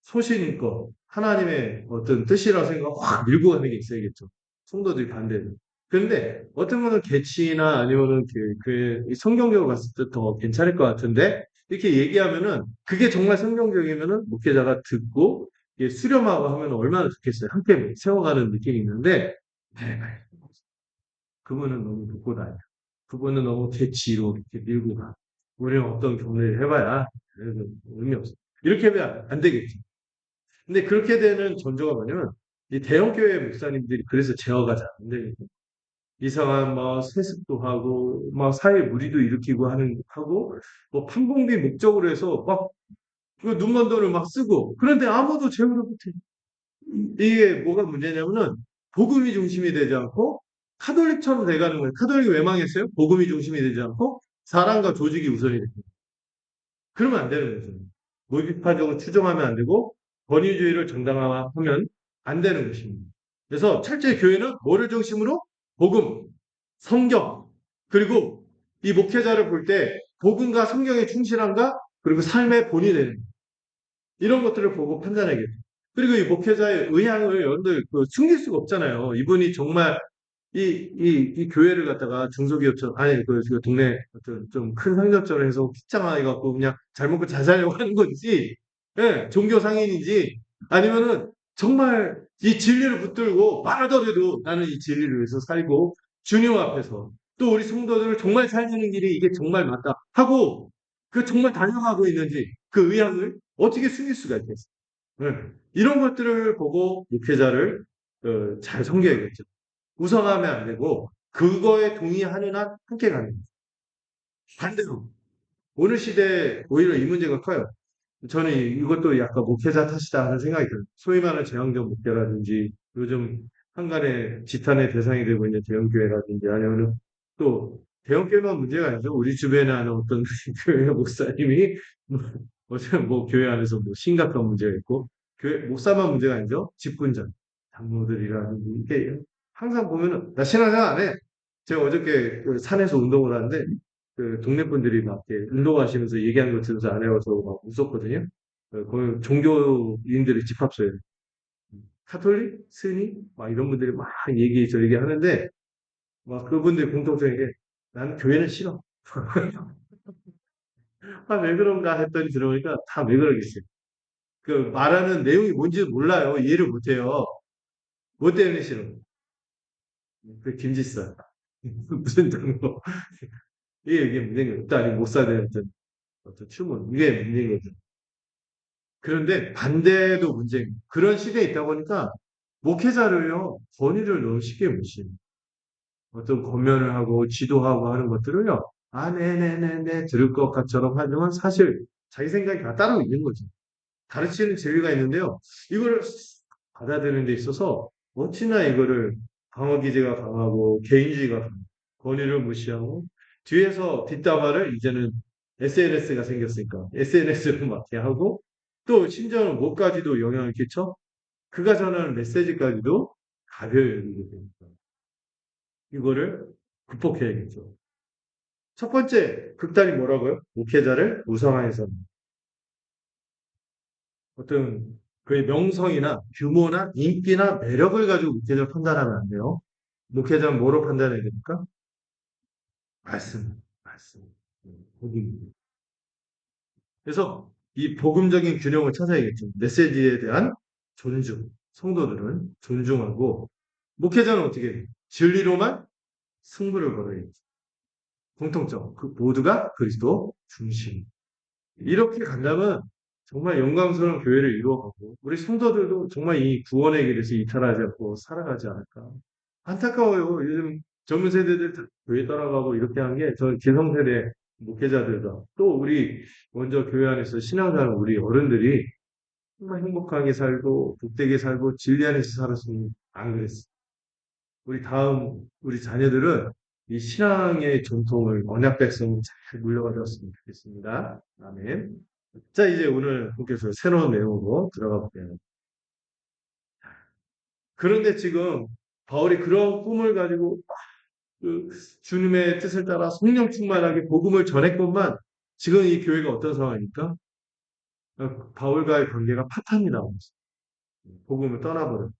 Speaker 1: 소신있고 하나님의 어떤 뜻이라고 생각하고 확 밀고 가는 게 있어야겠죠. 성도들이 반대는. 그런데 어떤 거는 개치나 아니면은 이 성경적으로 봤을 때 더 괜찮을 것 같은데 이렇게 얘기하면은 그게 정말 성경적이면은 목회자가 듣고 이게 수렴하고 하면 얼마나 좋겠어요. 함께 세워가는 느낌이 있는데 네, 그분은 너무 독고다요. 그분은 너무 개치로 이렇게 밀고 가. 우리는 어떤 경례를 해봐야 그래도 의미 없어. 이렇게 하면 안 되겠지. 근데 그렇게 되는 전조가 뭐냐면 이 대형교회 목사님들이 그래서 제어가 잘 안 되는 거예요. 이상한 뭐 세습도 하고 막 사회 무리도 일으키고 하고 뭐 판공비 목적으로 해서 막 그 눈먼 돈을 막 쓰고 그런데 아무도 제어를 못해. 이게 뭐가 문제냐면은 복음이 중심이 되지 않고 카톨릭처럼 돼가는 거예요. 카톨릭이 왜 망했어요? 복음이 중심이 되지 않고 사람과 조직이 우선이 됩니다. 그러면 안 되는 거죠. 무비판적으로 추종하면 안 되고 권위주의를 정당화하면 안 되는 것입니다. 그래서 철저히 교회는 뭐를 중심으로? 복음, 성경, 그리고 이 목회자를 볼 때 복음과 성경에 충실한가? 그리고 삶의 본이 되는 이런 것들을 보고 판단하겠죠. 그리고 이 목회자의 의향을 여러분들 숨길 수가 없잖아요. 이분이 정말 이 교회를 갖다가 중소기업처럼, 아니, 그 동네 어떤 좀 큰 상점처럼 해서 피장해갖고 그냥 잘 먹고 잘 살려고 하는 건지, 예, 종교 상인인지, 아니면은 정말 이 진리를 붙들고 말하더라도 나는 이 진리를 위해서 살고 주님 앞에서 또 우리 성도들을 정말 살리는 길이 이게 정말 맞다 하고 그 정말 달려가고 있는지 그 의향을 어떻게 숨길 수가 있겠어요. 예. 이런 것들을 보고 목회자를 잘 섬겨야겠죠. 우상하면 안 되고 그거에 동의하는 한 함께 가는 거예요. 반대로 오늘 시대에 오히려 이 문제가 커요. 저는 이것도 약간 목회자 탓이다 하는 생각이 들어요. 소위 말하는 제왕적 목회라든지 요즘 한간에 지탄의 대상이 되고 있는 대형교회라든지 아니면 또 대형교회만 문제가 아니죠. 우리 주변에 하는 어떤 교회 목사님이 어제 뭐 교회 안에서 뭐 심각한 문제가 있고 교회 목사만 문제가 아니죠. 직분자 장로들이라든지 이게 항상 보면은 나 신앙생활 안 해. 제가 어저께 그 산에서 운동을 하는데 그 동네 분들이 막 이렇게 운동하시면서 얘기하는 거 들으면서 안 해와서 막 웃었거든요. 거기 종교인들의 집합소에 카톨릭, 스니 막 이런 분들이 막 얘기 저 얘기하는데 막 그분들 공통적인 게 나는 교회는 싫어. 아, 왜 그런가 했더니 들어보니까 다 왜 그러겠어요. 그 말하는 내용이 뭔지 몰라요. 이해를 못해요. 뭐 때문에 싫어? 그 김지사 무슨 장로 이게 문제인 거예요. 또 아니 목사들 어떤 추문 이게 문제인 거죠. 그런데 반대도 문제입니다. 그런 시대에 있다 보니까 목회자를요, 권위를 너무 쉽게 무시해요. 어떤 권면을 하고 지도하고 하는 것들을요, 아, 네네네네, 들을 것 같처럼 하지만 사실 자기 생각이 다 따로 있는 거죠. 가르치는 재미가 있는데요, 이거를 받아들이는 데 있어서 어찌나 이거를 방어 기제가 강하고 개인주의가 강하고 권위를 무시하고 뒤에서 뒷담화를 이제는 SNS가 생겼으니까 SNS를 맡게 하고 또 심지어는 뭐까지도 영향을 끼쳐 그가 전하는 메시지까지도 가벼이 여기게 됩니다. 이거를 극복해야겠죠. 첫 번째 극단이 뭐라고요? 목회자를 우상화해서 어떤 그의 명성이나 규모나 인기나 매력을 가지고 목회자를 판단하면 안 돼요. 목회자는 뭐로 판단해야 됩니까? 말씀. 복음. 그래서 이 복음적인 균형을 찾아야겠죠. 메시지에 대한 존중. 성도들은 존중하고 목회자는 어떻게 해요? 진리로만 승부를 걸어야겠죠. 공통점. 그 모두가 그리스도 중심. 이렇게 간다면 정말 영광스러운 교회를 이루어가고 우리 성도들도 정말 이 구원의 길에서 이탈하지 않고 살아가지 않을까. 안타까워요. 요즘 젊은 세대들 다 교회 떠나가고 이렇게 하는 게 저는 기성세대 목회자들과 또 우리 먼저 교회 안에서 신앙하는 우리 어른들이 정말 행복하게 살고 복되게 살고 진리 안에서 살았으면 안 그랬어. 우리 자녀들은 이 신앙의 전통을 언약 백성을 잘 물려가졌으면 좋겠습니다. 아멘. 자, 이제 오늘 본격적으로 새로운 내용으로 들어가 볼게요. 그런데 지금 바울이 그런 꿈을 가지고 그 주님의 뜻을 따라 성령 충만하게 복음을 전했건만 지금 이 교회가 어떤 상황입니까? 바울과의 관계가 파탄이 나오고 있어요. 복음을 떠나버려.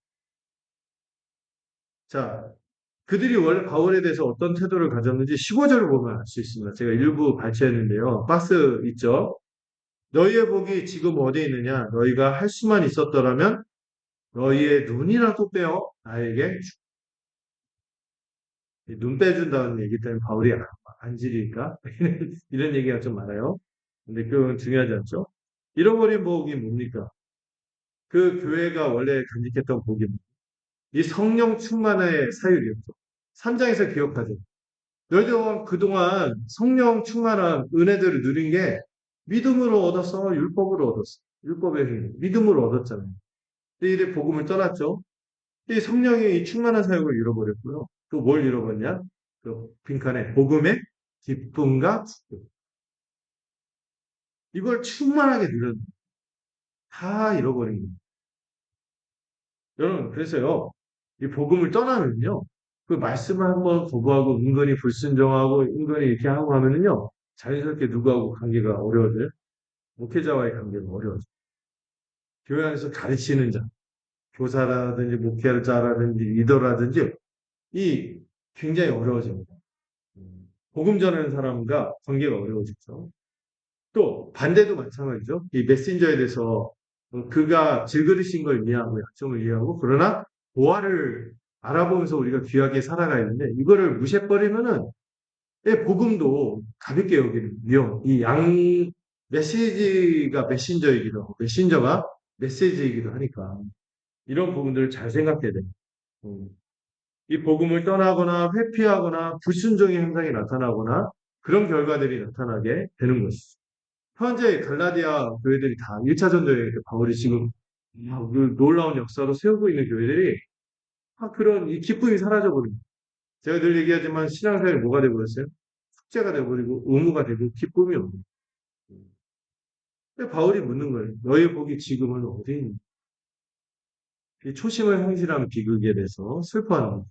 Speaker 1: 자, 그들이 원래 바울에 대해서 어떤 태도를 가졌는지 15절을 보면 알 수 있습니다. 제가 일부 발췌했는데요. 박스 있죠? 너희의 복이 지금 어디에 있느냐? 너희가 할 수만 있었더라면 너희의 눈이라도 빼어 나에게 눈 빼준다는 얘기 때문에 바울이 안질일까? 이런 얘기가 좀 많아요. 근데 그건 중요하지 않죠? 잃어버린 복이 뭡니까? 그 교회가 원래 간직했던 복입니다. 이 성령 충만의 사유이었죠. 3장에서 기억하죠. 너희도 그동안 성령 충만한 은혜들을 누린 게 믿음으로 얻었어? 율법으로 얻었어? 율법의 힘, 믿음으로 얻었잖아요. 근데 이제 복음을 떠났죠. 이 성령의 이 충만한 사역을 잃어버렸고요. 또 뭘 잃어버렸냐? 그 빈칸에 복음의 기쁨과 축복. 이걸 충만하게 누렸는데 다 잃어버린 거예요. 여러분, 그래서요, 이 복음을 떠나면요, 그 말씀을 한번 거부하고 은근히 불순종하고 은근히 이렇게 하고 하면은요, 자연스럽게 누구하고 관계가 어려워져요? 목회자와의 관계가 어려워져요. 교회 안에서 가르치는 자, 교사라든지 목회자라든지 리더라든지 이 굉장히 어려워집니다. 복음 전하는 사람과 관계가 어려워지죠. 또 반대도 마찬가지죠. 이 메신저에 대해서 그가 질그릇인 걸 이해하고 약점을 이해하고 그러나 보화를 알아보면서 우리가 귀하게 살아가야 하는데 이거를 무시해버리면은 예, 복음도 가볍게 여기는 위험. 이 메시지가 메신저이기도 하고 메신저가 메시지이기도 하니까 이런 부분들을 잘 생각해야 돼요. 음. 이 복음을 떠나거나 회피하거나 불순종의 현상이 나타나거나 그런 결과들이 나타나게 되는 것이죠. 현재 갈라디아 교회들이 다 1차 전도에 바울이 지금 그 놀라운 역사로 세우고 있는 교회들이 그런 이 기쁨이 사라져버립니다. 제가 늘 얘기하지만 신앙생활이 뭐가 되버렸어요? 숙제가 되버리고 의무가 되고 기쁨이 없는. 근데 바울이 묻는 거예요. 너희 복이 지금은 어디 있니? 이 초심을 상실한 비극에 대해서 슬퍼하는 거예요.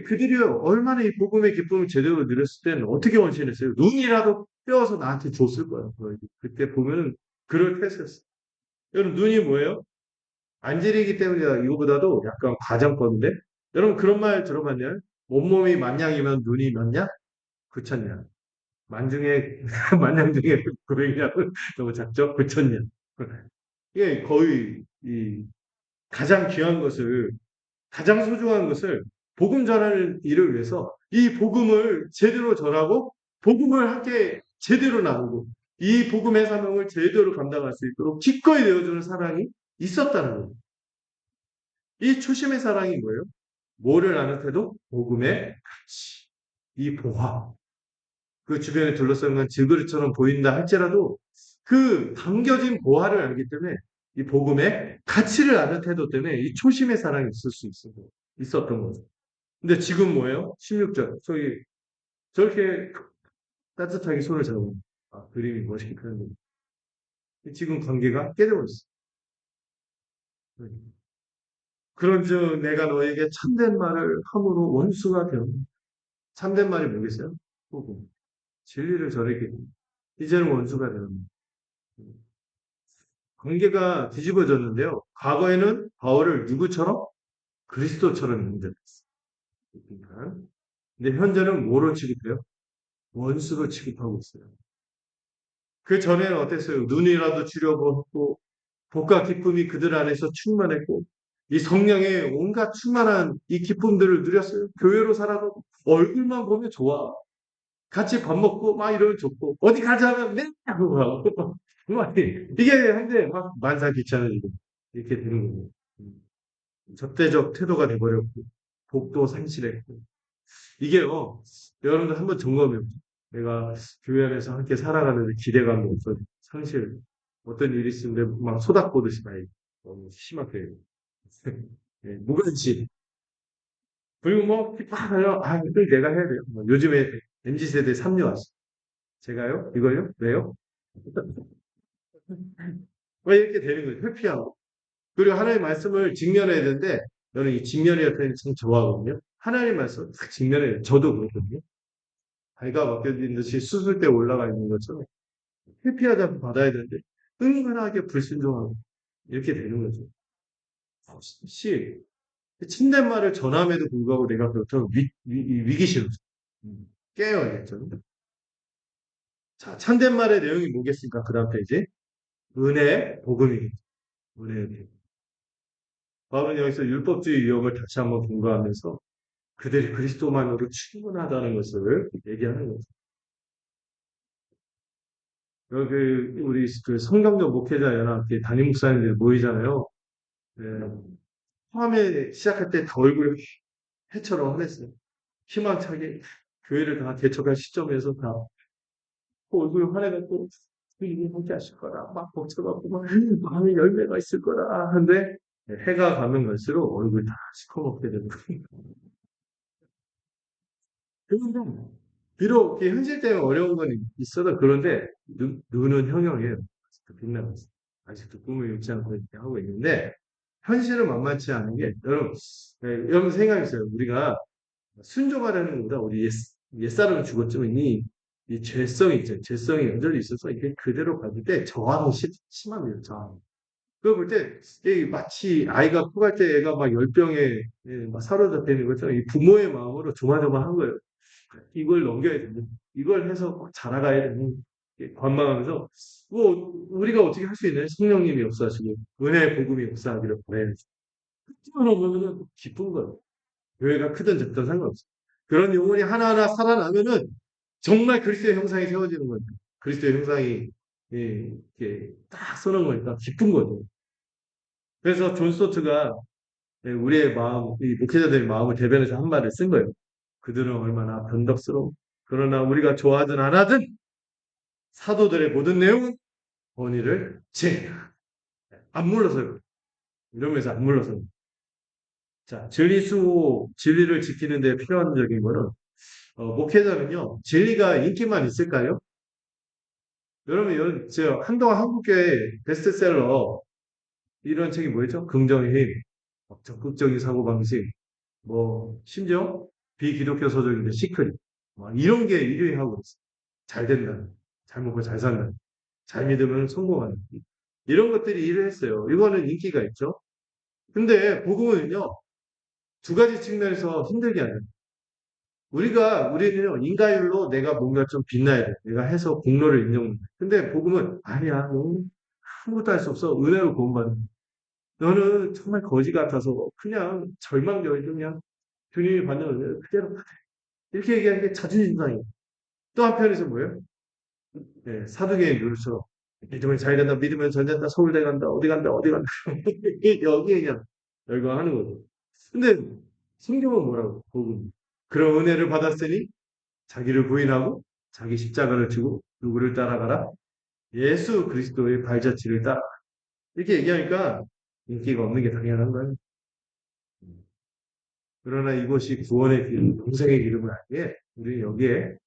Speaker 1: 그들이 얼마나 이 복음의 기쁨을 제대로 누렸을 때는 어떻게 원신했어요? 눈이라도 떼어서 나한테 줬을 거예요. 그때 보면은 그럴 테스였어요. 여러분 눈이 뭐예요? 안질이기 때문이다. 이거보다도 약간 과장법인데 여러분 그런 말 들어봤나요? 온몸이 만냥이면 눈이 몇 냥? 9천냥. 만중에 만냥 중에 900냥 너무 작죠? 9천냥. 이게 거의 이 가장 귀한 것을 가장 소중한 것을 복음 전하는 일을 위해서 이 복음을 제대로 전하고 복음을 함께 제대로 나누고 이 복음의 사명을 제대로 감당할 수 있도록 기꺼이 내어주는 사랑이 있었다는 거예요. 이 초심의 사랑이 뭐예요? 뭐를 나눌 때도 복음의 가치, 이 보화, 그 주변에 둘러싸인 건 질그릇처럼 보인다 할지라도 그 담겨진 보화를 알기 때문에 이 복음의 가치를 아는 태도 때문에 이 초심의 사랑이 있을 수 있었던 거죠. 근데 지금 뭐예요? 16절. 저렇게 따뜻하게 손을 잡고, 그림이 멋있게 그렸는데, 지금 관계가 깨져버렸어. 그런즉 내가 너에게 참된 말을 함으로 원수가 되었다. 참된 말이 뭐겠어요? 복음. 진리를 전했기 때문에. 이제는 원수가 되었다. 관계가 뒤집어졌는데요. 과거에는 바울을 누구처럼? 그리스도처럼 인정했어요. 그러니까. 근데 현재는 뭐로 취급해요? 원수로 취급하고 있어요. 그 전에는 어땠어요? 눈이라도 주려고 복과 기쁨이 그들 안에서 충만했고 이 성령의 온갖 충만한 이 기쁨들을 누렸어요. 교회로 살아도 얼굴만 보면 좋아. 같이 밥 먹고 막 이러면 좋고 어디 가자면 맨날 그거 하고 막 이게 한데 막 만사 귀찮아지고 이렇게 되는 거예요. 적대적 태도가 돼버렸고 복도 상실했고 이게요. 여러분들 한번 점검해보세요. 내가 교회 안에서 함께 살아가는데 기대감이 없어 상실 어떤 일이 있으면 막 소닥보듯이 막 너무 심하게 예, 무관심 그리고 뭐 막 하려 이걸 내가 해야 돼요. 요즘에 MZ세대 3류 왔어. 제가요? 이걸요? 왜요? 왜 이렇게 되는 거예요? 회피하고. 그리고 하나님의 말씀을 직면해야 되는데, 저는 이 직면해야 되는 참 좋아하거든요. 하나님의 말씀 딱 직면해야 돼요. 저도 그렇거든요. 발가 벗겨진 듯이 수술대 올라가 있는 것처럼 회피하지 않고 받아야 되는데, 은근하게 불순종하고, 이렇게 되는 거죠. 혹시, 침된 말을 전함에도 불구하고 내가 그렇다면 위기심을 깨어야겠죠. 자, 참된 말의 내용이 뭐겠습니까? 그 다음 페이지. 은혜, 복음이겠죠. 은혜. 바울은 여기서 율법주의 위험을 다시 한번 공부하면서 그들이 그리스도만으로 충분하다는 것을 얘기하는 거죠. 여기 우리 그 성경적 목회자 연합 담임 목사님들 모이잖아요. 네. 처음에 시작할 때 다 얼굴이 해처럼 환했어요. 희망차게 교회를 다 개척할 시점에서 다 얼굴이 환해갖고 주님이 함께 하실 거라 막 벅차갖고 막 마음에 열매가 있을 거라 하는데 해가 가면 갈수록 얼굴이 다 시커멓게 되고 그런데 비록 이게 현실 때문에 어려운 건 있어도 그런데 눈은 형형해요. 아직도 빛나고 있어요. 아직도 꿈을 잃지 않고 이렇게 하고 있는데 현실은 만만치 않은 게 여러분 여러분 생각해보세요. 우리가 순종하려는 것보다 우리 옛사람은 죽었지만 이 죄성이 있죠. 죄성이 연결이 있어서 이게 그대로 가질 때 저항이 심합니다. 저항. 그거 볼 때, 이게 마치 아이가 커갈 때 애가 막 열병에 막 사로잡혀 있는 것처럼 이 부모의 마음으로 조마조마한 거예요. 이걸 넘겨야 되는, 이걸 해서 꼭 자라가야 되는, 관망하면서, 뭐, 우리가 어떻게 할 수 있나요? 성령님이 역사하시고, 은혜의 복음이 역사하기를 바라야지. 그렇지만 보면은 기쁜 거예요. 교회가 크든 작든 상관없어요. 그런 영혼이 하나하나 살아나면은 정말 그리스도의 형상이 세워지는 거예요. 그리스도의 형상이, 이렇게 딱 서는 거니까 기쁜 거죠. 그래서 존 스토트가 우리의 마음, 이 목회자들의 마음을 대변해서 한 말을 쓴 거예요. 그들은 얼마나 변덕스러워. 그러나 우리가 좋아하든 안 하든 사도들의 모든 내용은 권위를 안 물러서요. 이러면서 안 물러서요. 자, 진리를 지키는 데 필요한적인 거는 목회자는요, 진리가 인기만 있을까요? 여러분, 저 한동안 한국교회 베스트셀러 이런 책이 뭐였죠? 긍정의 힘, 적극적인 사고방식, 뭐 심지어 비기독교 서적인데 시크릿 뭐 이런 게 1위 하고 있어. 잘 된다. 잘 먹고 잘 산다. 잘 믿으면 성공한다. 이런 것들이 일을 했어요. 이거는 인기가 있죠. 근데 복음은요. 두 가지 측면에서 힘들게 하는. 우리는 인가율로 내가 뭔가 좀 빛나야 돼. 내가 해서 공로를 인정해. 근데 복음은 아니야. 너는 아무것도 할 수 없어. 은혜로 구원받는. 너는 정말 거지 같아서 그냥 절망적이 그냥 주님이 받는 은혜를 그대로 받아. 이렇게 얘기하는 게 자존심 상이에요. 또 한편에서 뭐예요? 네, 사두개의 룰처럼 믿으면 잘 된다, 믿으면 잘 된다, 서울대 간다, 어디 간다, 어디 간다. 여기에 그냥 열광하는 거죠. 근데 성경은 뭐라고? 복음. 그런 은혜를 받았으니 자기를 부인하고 자기 십자가를 지고 누구를 따라가라? 예수 그리스도의 발자취를 따라. 이렇게 얘기하니까 인기가 없는 게 당연한 거예요. 그러나 이것이 구원의 길, 영생의 길임을 알기에 우리는 여기에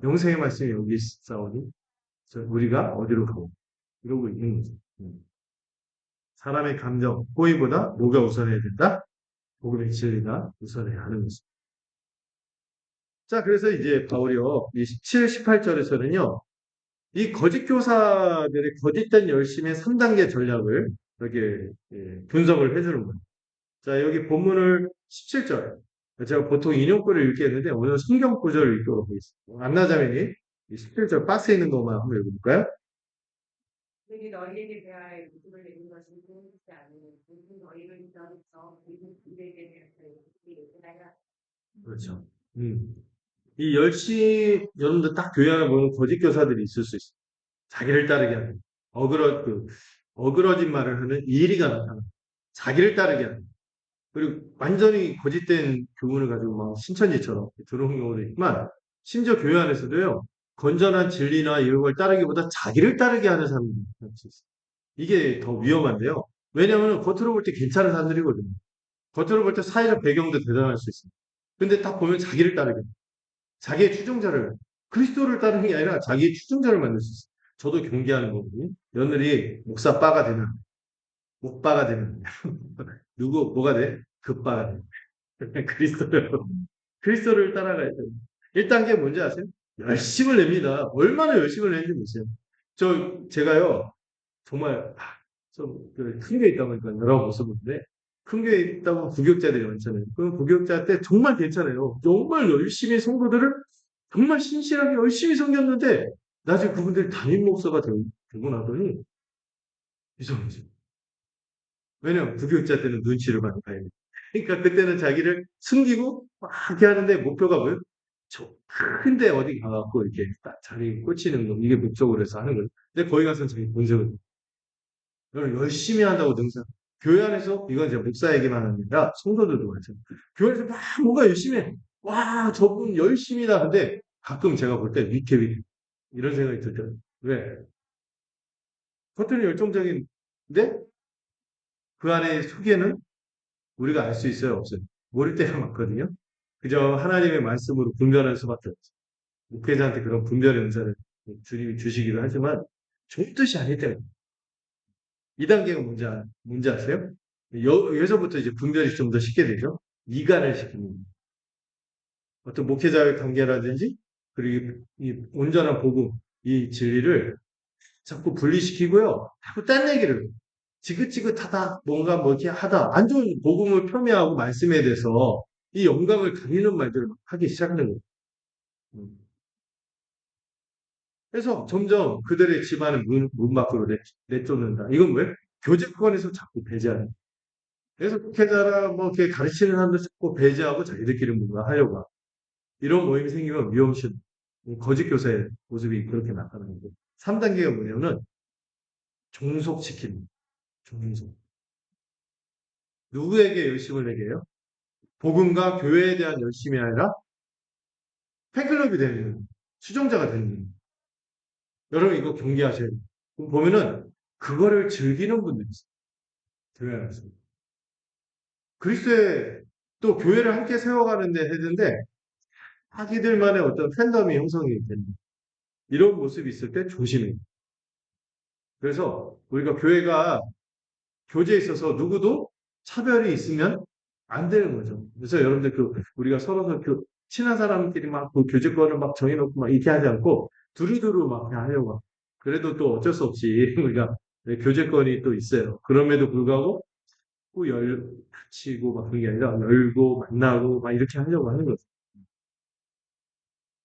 Speaker 1: 영생의 말씀이 여기 있사오니 우리가 어디로 가고 이러고 있는 거죠. 사람의 감정, 호의보다 뭐가 우선해야 된다? 복음의 진리가 우선해야 하는 거죠. 자, 그래서 이제 바울이요, 이 17, 18절에서는요, 이 거짓 교사들의 거짓된 열심의 3단계 전략을 이렇게 분석을 해주는 거예요. 자, 여기 본문을 17절. 제가 보통 인용구를 읽겠는데 오늘 성경 구절을 읽어보겠습니다. 안나자매니 17절 박스에 있는 것만 한번 읽어볼까요?
Speaker 2: 그들이 너희에게 대하여 욕심을 내는 것은 좋지 않으니 무슨 너희를 인정해서 무슨 그들에게 대하여 욕심을 내느냐.
Speaker 1: 그렇죠. 이 여러분들 딱 교회 안에 보면 거짓 교사들이 있을 수 있어요. 자기를 따르게 하는, 어그러진 말을 하는 이리가 나타나. 자기를 따르게 하는. 그리고 완전히 거짓된 교훈을 가지고 막 신천지처럼 들어온 경우도 있지만, 심지어 교회 안에서도요, 건전한 진리나 이런 걸 따르기보다 자기를 따르게 하는 사람들이 있어요. 이게 더 위험한데요. 왜냐하면 겉으로 볼 때 괜찮은 사람들이거든요. 겉으로 볼 때 사회적 배경도 대단할 수 있어요. 근데 딱 보면 자기를 따르게. 자기의 추종자를, 그리스도를 따르는 게 아니라 자기의 추종자를 만들 수 있어요. 저도 경계하는 거거든요. 며느리 목사빠가 되면, 목빠가 되면, 뭐가 돼? 급빠가 돼. 그리스도를, 그리스도를 따라가야 돼요. 1단계 뭔지 아세요? 열심을 냅니다. 얼마나 열심을 내는지 보세요. 제가요, 정말, 큰 교회 있다 보니까 여러 모습인데, 큰 교회 있다고 부교육자들이 많잖아요. 그럼 부교육자 때 정말 괜찮아요. 정말 열심히 성도들을 정말 신실하게 열심히 섬겼는데, 나중에 그분들이 담임 목사가 되고 나더니, 이상해져. 왜냐면 부교육자 때는 눈치를 많이 봐야 돼. 그러니까 그때는 자기를 숨기고 막 이렇게 하는데 목표가 뭐예요? 저 큰데 어디 가갖고 이렇게 딱 자리 꽂히는 거. 이게 목적으로 해서 하는 거예요. 근데 거기 가서는 자기 본색을 열심히 한다고 능사. 교회 안에서 이건 이제 목사 얘기만 하는 게 아니라 성도들도 마찬가지예요. 교회에서 막 뭔가 열심히 해. 와, 저분 열심히다. 근데 가끔 제가 볼 때 위태위태. 이런 생각이 들죠. 왜? 겉은 열정적인데 그 안에 속에는 우리가 알 수 있어요, 없어요? 모를 때가 많거든요. 그저 하나님의 말씀으로 분별할 수밖에 없어요. 목회자한테 그런 분별의 은사를 주님이 주시기도 하지만 좋은 뜻이 아닐 때가 있어요. 이 단계가 뭔지 아세요? 여기서부터 이제 분별이 좀 더 쉽게 되죠. 이간을 시키는 거예요. 어떤 목회자의 단계라든지 그리고 이 온전한 복음, 이 진리를 자꾸 분리시키고요. 자꾸 딴 얘기를 지긋지긋하다, 뭔가 뭐 이렇게 하다, 안 좋은 복음을 폄훼하고 말씀에 대해서 이 영감을 가리는 말들을 막 하기 시작하는 거예요. 음. 그래서 점점 그들의 집안을 문 밖으로 내쫓는다. 이건 왜? 교제권에서 자꾸 배제하는 거예요. 그래서 목회자라 뭐 이렇게 가르치는 사람들 자꾸 배제하고 자기들끼리 뭔가 하려고 하고. 이런 모임이 생기면 위험시 거짓 교사의 모습이 그렇게 나타나는 거예요. 3단계가 뭐냐면 종속시키는 거예요. 종속. 누구에게 열심을 내게 해요? 복음과 교회에 대한 열심이 아니라 팬클럽이 되는 거예요. 수종자가 되는 거예요. 여러분 이거 경계하셔야 돼요. 보면은 그거를 즐기는 분들이 있어요. 교회 안에서. 그리스도의 또 교회를 함께 세워가는데 했는데 자기들만의 어떤 팬덤이 형성이 되는 이런 모습이 있을 때 조심해요. 그래서 우리가 교회가 교제에 있어서 누구도 차별이 있으면 안 되는 거죠. 그래서 여러분들 우리가 서로 친한 사람끼리 막 그 교제권을 막 정해놓고 막 이렇게 하지 않고 두루두루 막 그냥 하려고 하고. 그래도 또 어쩔 수 없이 우리가 교제권이 또 있어요. 그럼에도 불구하고 닫히고 막 그런 게 아니라 열고 만나고 막 이렇게 하려고 하는 거죠.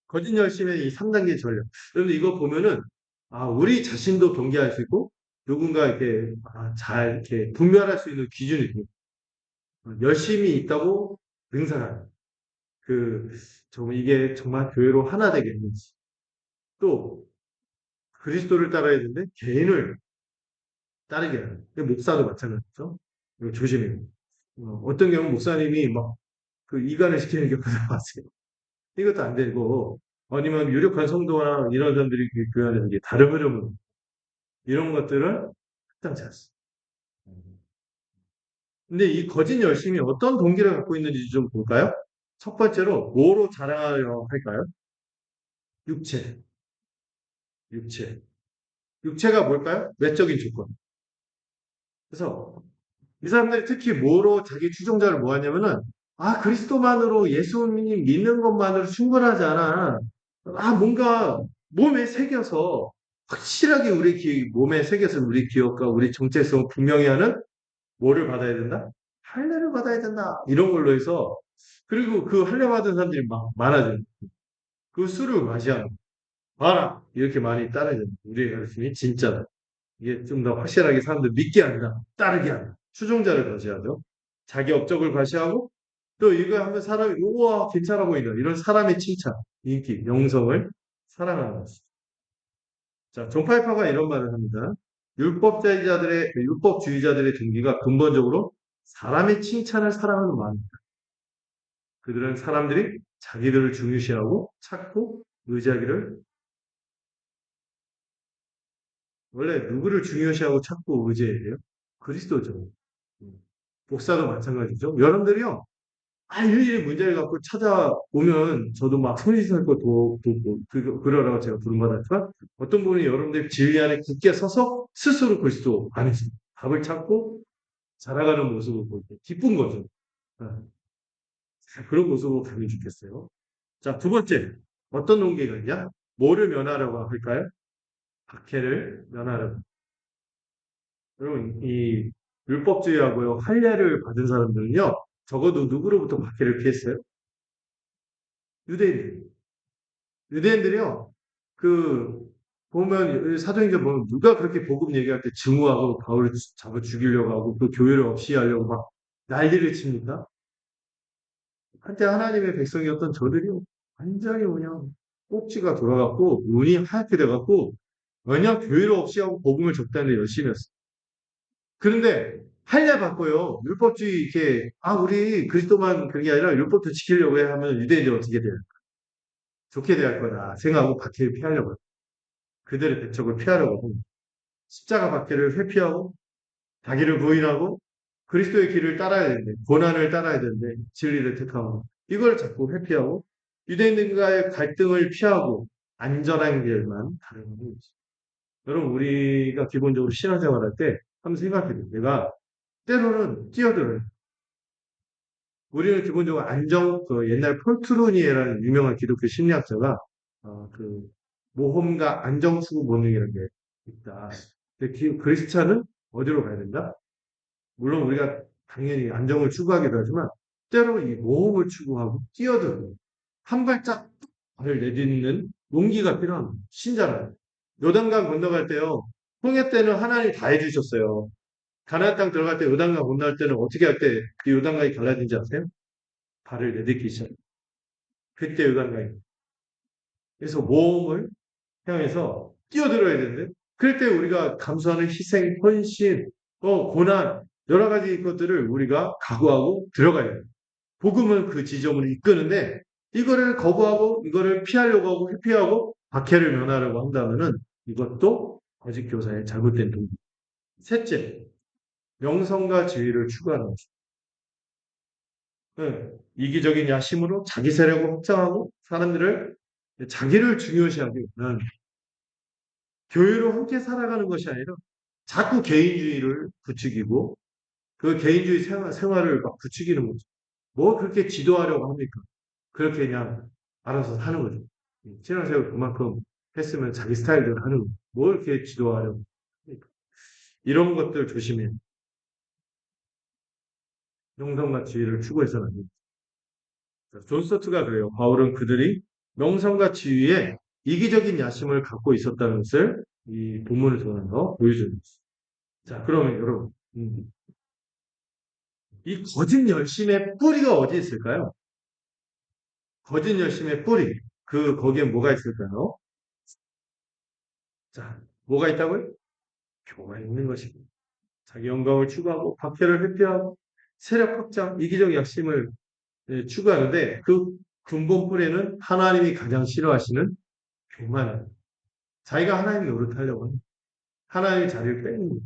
Speaker 1: 거짓 열심의 이 3단계 전략. 여러분 이거 보면은 우리 자신도 경계할 수 있고 누군가 이렇게 잘 이렇게 분별할 수 있는 기준이 돼요. 열심히 있다고 능사하는 정말 이게 정말 교회로 하나 되겠는지 또 그리스도를 따라야 되는데 개인을 따르게 하는 목사도 마찬가지죠. 이거 조심해야 돼요. 어떤 경우 목사님이 막 그 이간을 시키는 경우도 봤어요. 이것도 안 되고 아니면 유력한 성도나 이런 사람들이 교회 안에서 이게 다른 흐름을 이런 것들은 합당치 않습니다. 근데 이 거짓 열심이 어떤 동기를 갖고 있는지 좀 볼까요? 첫 번째로 뭐로 자랑하려 할까요? 육체. 육체. 육체가 뭘까요? 외적인 조건. 그래서 이 사람들이 특히 뭐로 자기 추종자를 모았냐면은 그리스도만으로 예수님 믿는 것만으로 충분하지 않아. 뭔가 몸에 새겨서 확실하게 우리 몸에 새겨서 우리 기억과 우리 정체성을 분명히 하는 뭐를 받아야 된다? 할례를 받아야 된다. 이런 걸로 해서 그리고 그 할례 받은 사람들이 막 많아져요. 그 술을 마시야 봐라 이렇게 많이 따르죠. 우리의 가르침이 진짜다. 이게 좀 더 확실하게 사람들 믿게 한다. 따르게 한다. 추종자를 거지하죠. 자기 업적을 과시하고 또 이거 하면 사람이 우와 괜찮아 보인다. 이런 사람의 칭찬, 인기, 명성을 사랑하는 것이죠. 자, 종파이파가 이런 말을 합니다. 율법주의자들의 동기가 근본적으로 사람의 칭찬을 사랑하는 마음입니다. 그들은 사람들이 자기들을 중요시하고 찾고 의지하기를 원래 누구를 중요시하고 찾고 의지해야 돼요? 그리스도죠. 복사도 마찬가지죠. 여러분들이요. 일일이 문제를 갖고 찾아오면 저도 막 손짓할 거 돕고 그러라고 제가 부름받았지만 어떤 분이 여러분들 진리 안에 굳게 서서 스스로 그리스도 안에서 답을 찾고 자라가는 모습을 볼 때 기쁜 거죠. 네. 그런 모습으로 가면 좋겠어요. 자, 두 번째. 어떤 동기가 있냐? 뭐를 면하려고 할까요? 박해를 면하려고. 여러분, 이 율법주의하고요, 할례를 받은 사람들은요, 적어도 누구로부터 박해를 피했어요? 유대인들. 유대인들이요, 보면, 사도행전 보면 누가 그렇게 복음 얘기할 때 증오하고 바울을 잡아 죽이려고 하고 그 교회를 없이 하려고 막 난리를 칩니까? 한때 하나님의 백성이었던 저들이요, 완전히 그냥 꼭지가 돌아갔고, 눈이 하얗게 돼갖고, 왜냐? 교회를 없이 하고 복음을 적다는데 열심히 했어. 그런데 할례 받고요. 율법주의 이렇게 우리 그리스도만 그런 게 아니라 율법도 지키려고 해 하면 유대인들 어떻게 돼요? 좋게 대할 거다 생각하고 박해를 피하려고 해요. 그들의 배척을 피하려고 합니다. 십자가 박해를 회피하고 자기를 부인하고 그리스도의 길을 따라야 되는데 고난을 따라야 되는데 진리를 택하고 이걸 자꾸 회피하고 유대인들과의 갈등을 피하고 안전한 길만 가는 거죠. 여러분 우리가 기본적으로 신앙생활할 때 한번 생각해요. 내가 때로는 뛰어들어요. 우리는 기본적으로 그 옛날 폴 트루니에라는 유명한 기독교 심리학자가 그 모험가 안정수구 본능이라는 게 있다. 근데 크리스찬은 어디로 가야 된다? 물론 우리가 당연히 안정을 추구하기도 하지만 때로 이 모험을 추구하고 뛰어들고 한 발짝 발을 내딛는 용기가 필요한 신자라요. 요단강 건너갈 때요. 홍해 때는 하나님 다 해주셨어요. 가나안 땅 들어갈 때 요단강 건너갈 때는 어떻게 할 때 그 요단강이 갈라진지 아세요? 발을 내딛기 시작해요. 그때 요단강이. 그래서 모험을 향해서 뛰어들어야 되는데 그럴 때 우리가 감수하는 희생, 헌신, 고난 여러 가지 것들을 우리가 각오하고 들어가야 돼요. 복음은 그 지점을 이끄는데 이거를 거부하고 이거를 피하려고 하고 회피하고 박해를 면하려고 한다면은 이것도 거짓 교사의 잘못된 동기. 셋째, 명성과 지위를 추구하는 것입니다. 네, 이기적인 야심으로 자기 세력을 확장하고 사람들을 자기를 중요시하기보다는 교회로 함께 살아가는 것이 아니라 자꾸 개인주의를 부추기고 그 개인주의 생활을 막 부추기는 거죠. 뭐 그렇게 지도하려고 합니까? 그렇게 그냥 알아서 하는 거죠. 신앙생활 그만큼 했으면 자기 스타일대로 하는 거죠. 뭘 이렇게 지도하려고 합니까? 이런 것들 조심해요. 명성과 지위를 추구해서는 안 됩니다. 존 스토트가 그래요. 바울은 그들이 명성과 지위에 이기적인 야심을 갖고 있었다는 것을 이 본문을 통해서 보여주는 거죠. 자, 그러면 여러분, 이 거짓 열심의 뿌리가 어디 있을까요? 거짓 열심의 뿌리. 거기에 뭐가 있을까요? 자, 뭐가 있다고요? 교가 있는 것입니다. 자기 영광을 추구하고 박해를 회피하고 세력 확장, 이기적 약심을 추구하는데 그 근본 뿌리는 하나님이 가장 싫어하시는 교만입니다. 자기가 하나님 노릇하려고 합니다. 하나님의 자리를 빼는 거죠.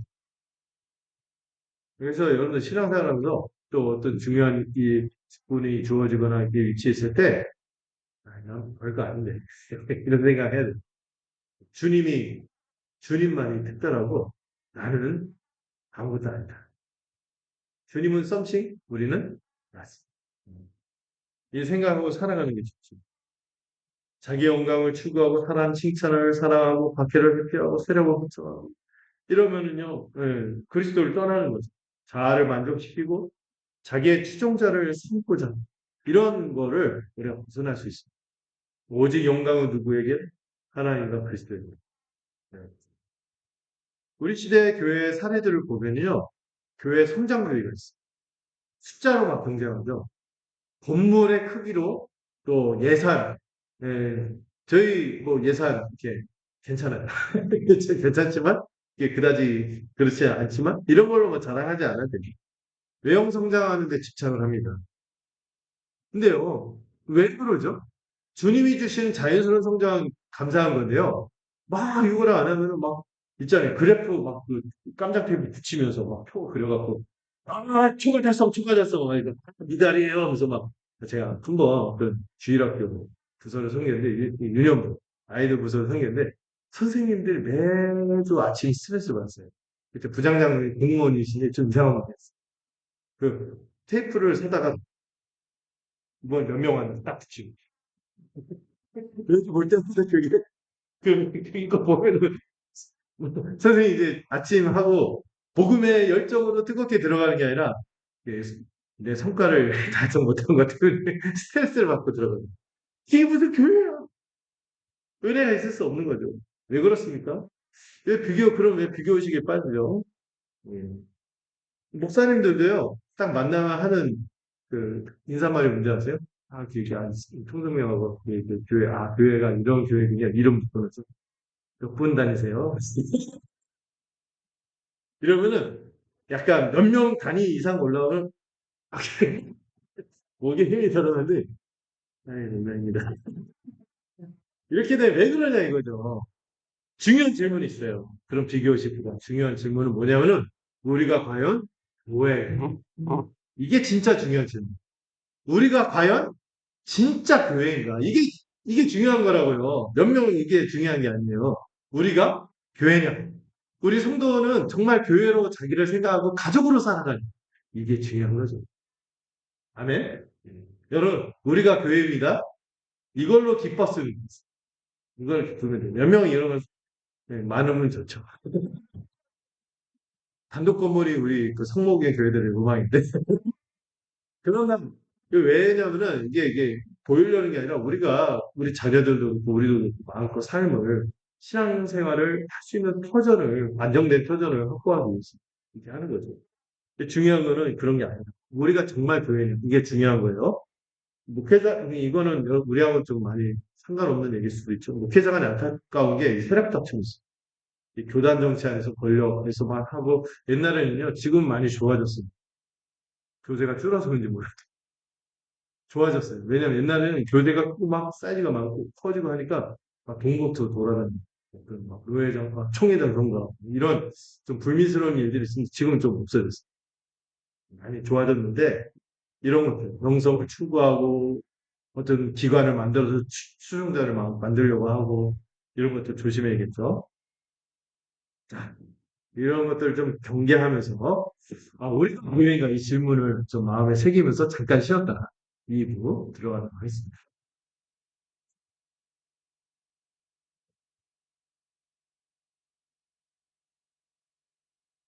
Speaker 1: 그래서 여러분들 신앙생활하면서 또 어떤 중요한 이 직분이 주어지거나 이렇게 위치에 있을 때, 난 별거 아닌데. 이런 생각 해야 돼. 주님이, 주님만이 특별하고 나는 아무것도 아니다. 주님은 썸씽, 우리는 나스. 이 생각하고 살아가는 게 좋지. 자기 영광을 추구하고 사람 칭찬을 사랑하고 박해를 회피하고 세력을 확정하고 이러면은요, 그리스도를 떠나는 거죠. 자아를 만족시키고 자기의 추종자를 삼고자 하는 이런 거를 우리가 벗어날 수 있습니다. 오직 영광은 누구에게? 하나님과 그리스도에게. 네. 우리 시대의 교회의 사례들을 보면요, 교회 성장교회가 있어요. 숫자로 막 경쟁하죠. 건물의 크기로 또 예산, 예, 저희 뭐 예산 이렇게 괜찮아요. 괜찮지만 이게 그다지 그렇지 않지만 이런 걸로 뭐 자랑하지 않아도 됩니다. 외형 성장하는 데 집착을 합니다. 근데요, 왜 그러죠? 주님이 주신 자연스러운 성장 감사한 건데요. 막 이거를 안 하면은 막 있잖아요. 그래프 막그 깜짝 테이프 붙이면서 막 표 그려갖고 초과 달성, 초과 달성 막 이거 미달이에요 하면서 막 제가 한번 그 주일학교 부서를 섬겼는데 유년부 아이들 부서를 섬겼는데 선생님들 매주 아침 스트레스 받았어요. 그때 부장장이 공무원이신데 좀 이상한 거 했어요. 테이프를 사다가 뭐 몇 명한테 딱 붙이고 그래서 볼 때마다 이거 보면은 선생님 이제 아침 하고 복음의 열정으로 뜨겁게 들어가는 게 아니라 예, 내 성과를 달성 못한 것 때문에 스트레스를 받고 들어가요. 이게 무슨 교회야? 은혜가 있을 수 없는 거죠. 왜 그렇습니까? 그럼 왜 비교의식에 빠지죠? 예. 목사님들도요, 딱 만나면 하는 그 인사말이 뭔지 아세요? 통성명하고 교회가 이런 교회군요. 이름 붙으면서 몇 분 다니세요? 이러면은 약간 몇 명 단위 이상 올라오면 목에 힘이 들어가는데 아이 농담입니다. 이렇게 되면 왜 그러냐 이거죠. 중요한 질문이 있어요. 그럼 비교시보다 중요한 질문은 뭐냐면은 우리가 과연 교회예요? 이게 진짜 중요한 질문. 우리가 과연 진짜 교회인가? 이게 중요한 거라고요. 몇 명은 이게 중요한 게 아니에요. 우리가 교회냐? 우리 성도는 정말 교회로 자기를 생각하고 가족으로 살아가냐? 이게 중요한 거죠. 아멘? 여러분, 우리가 교회입니다. 이걸로 기뻤으면, 이걸 기쁘면 돼요. 몇 명이 이러면 많으면 좋죠. 단독 건물이 우리 그 성목의 교회들의 로망인데. 그러나, 왜냐면은 이게 보이려는 게 아니라 우리가 우리 자녀들도 그렇고 우리도 그렇고 마음껏 삶을 신앙생활을 할 수 있는 터전을 안정된 터전을 확보하기 위해서 이렇게 하는 거죠. 근데 중요한 거는 그런 게 아니라 우리가 정말 교회는 이게 중요한 거예요. 목회자 이거는 우리하고 좀 많이 상관없는 얘기일 수도 있죠. 목회자 간에 안타까운 게 세력 다툼이 있어요. 이 교단 정치 안에서 권력에서만 하고 옛날에는요. 지금 많이 좋아졌어요. 교제가 줄어서 그런지 모르겠어요. 좋아졌어요. 왜냐면 옛날에는 교대가 크고 막 사이즈가 많고 커지고 하니까 막 동국도 돌아다니고 그런 막 의회장, 막 총회장 그런 거 이런 좀 불미스러운 일들이 있으면 지금은 좀 없어졌어요. 많이 좋아졌는데 이런 것들 명성을 추구하고 어떤 기관을 만들어서 수용자를 막 만들려고 하고 이런 것들 조심해야겠죠. 자, 이런 것들 좀 경계하면서 우리가 교회인가 이 질문을 좀 마음에 새기면서 잠깐 쉬었다가 2부 들어가도록 하겠습니다.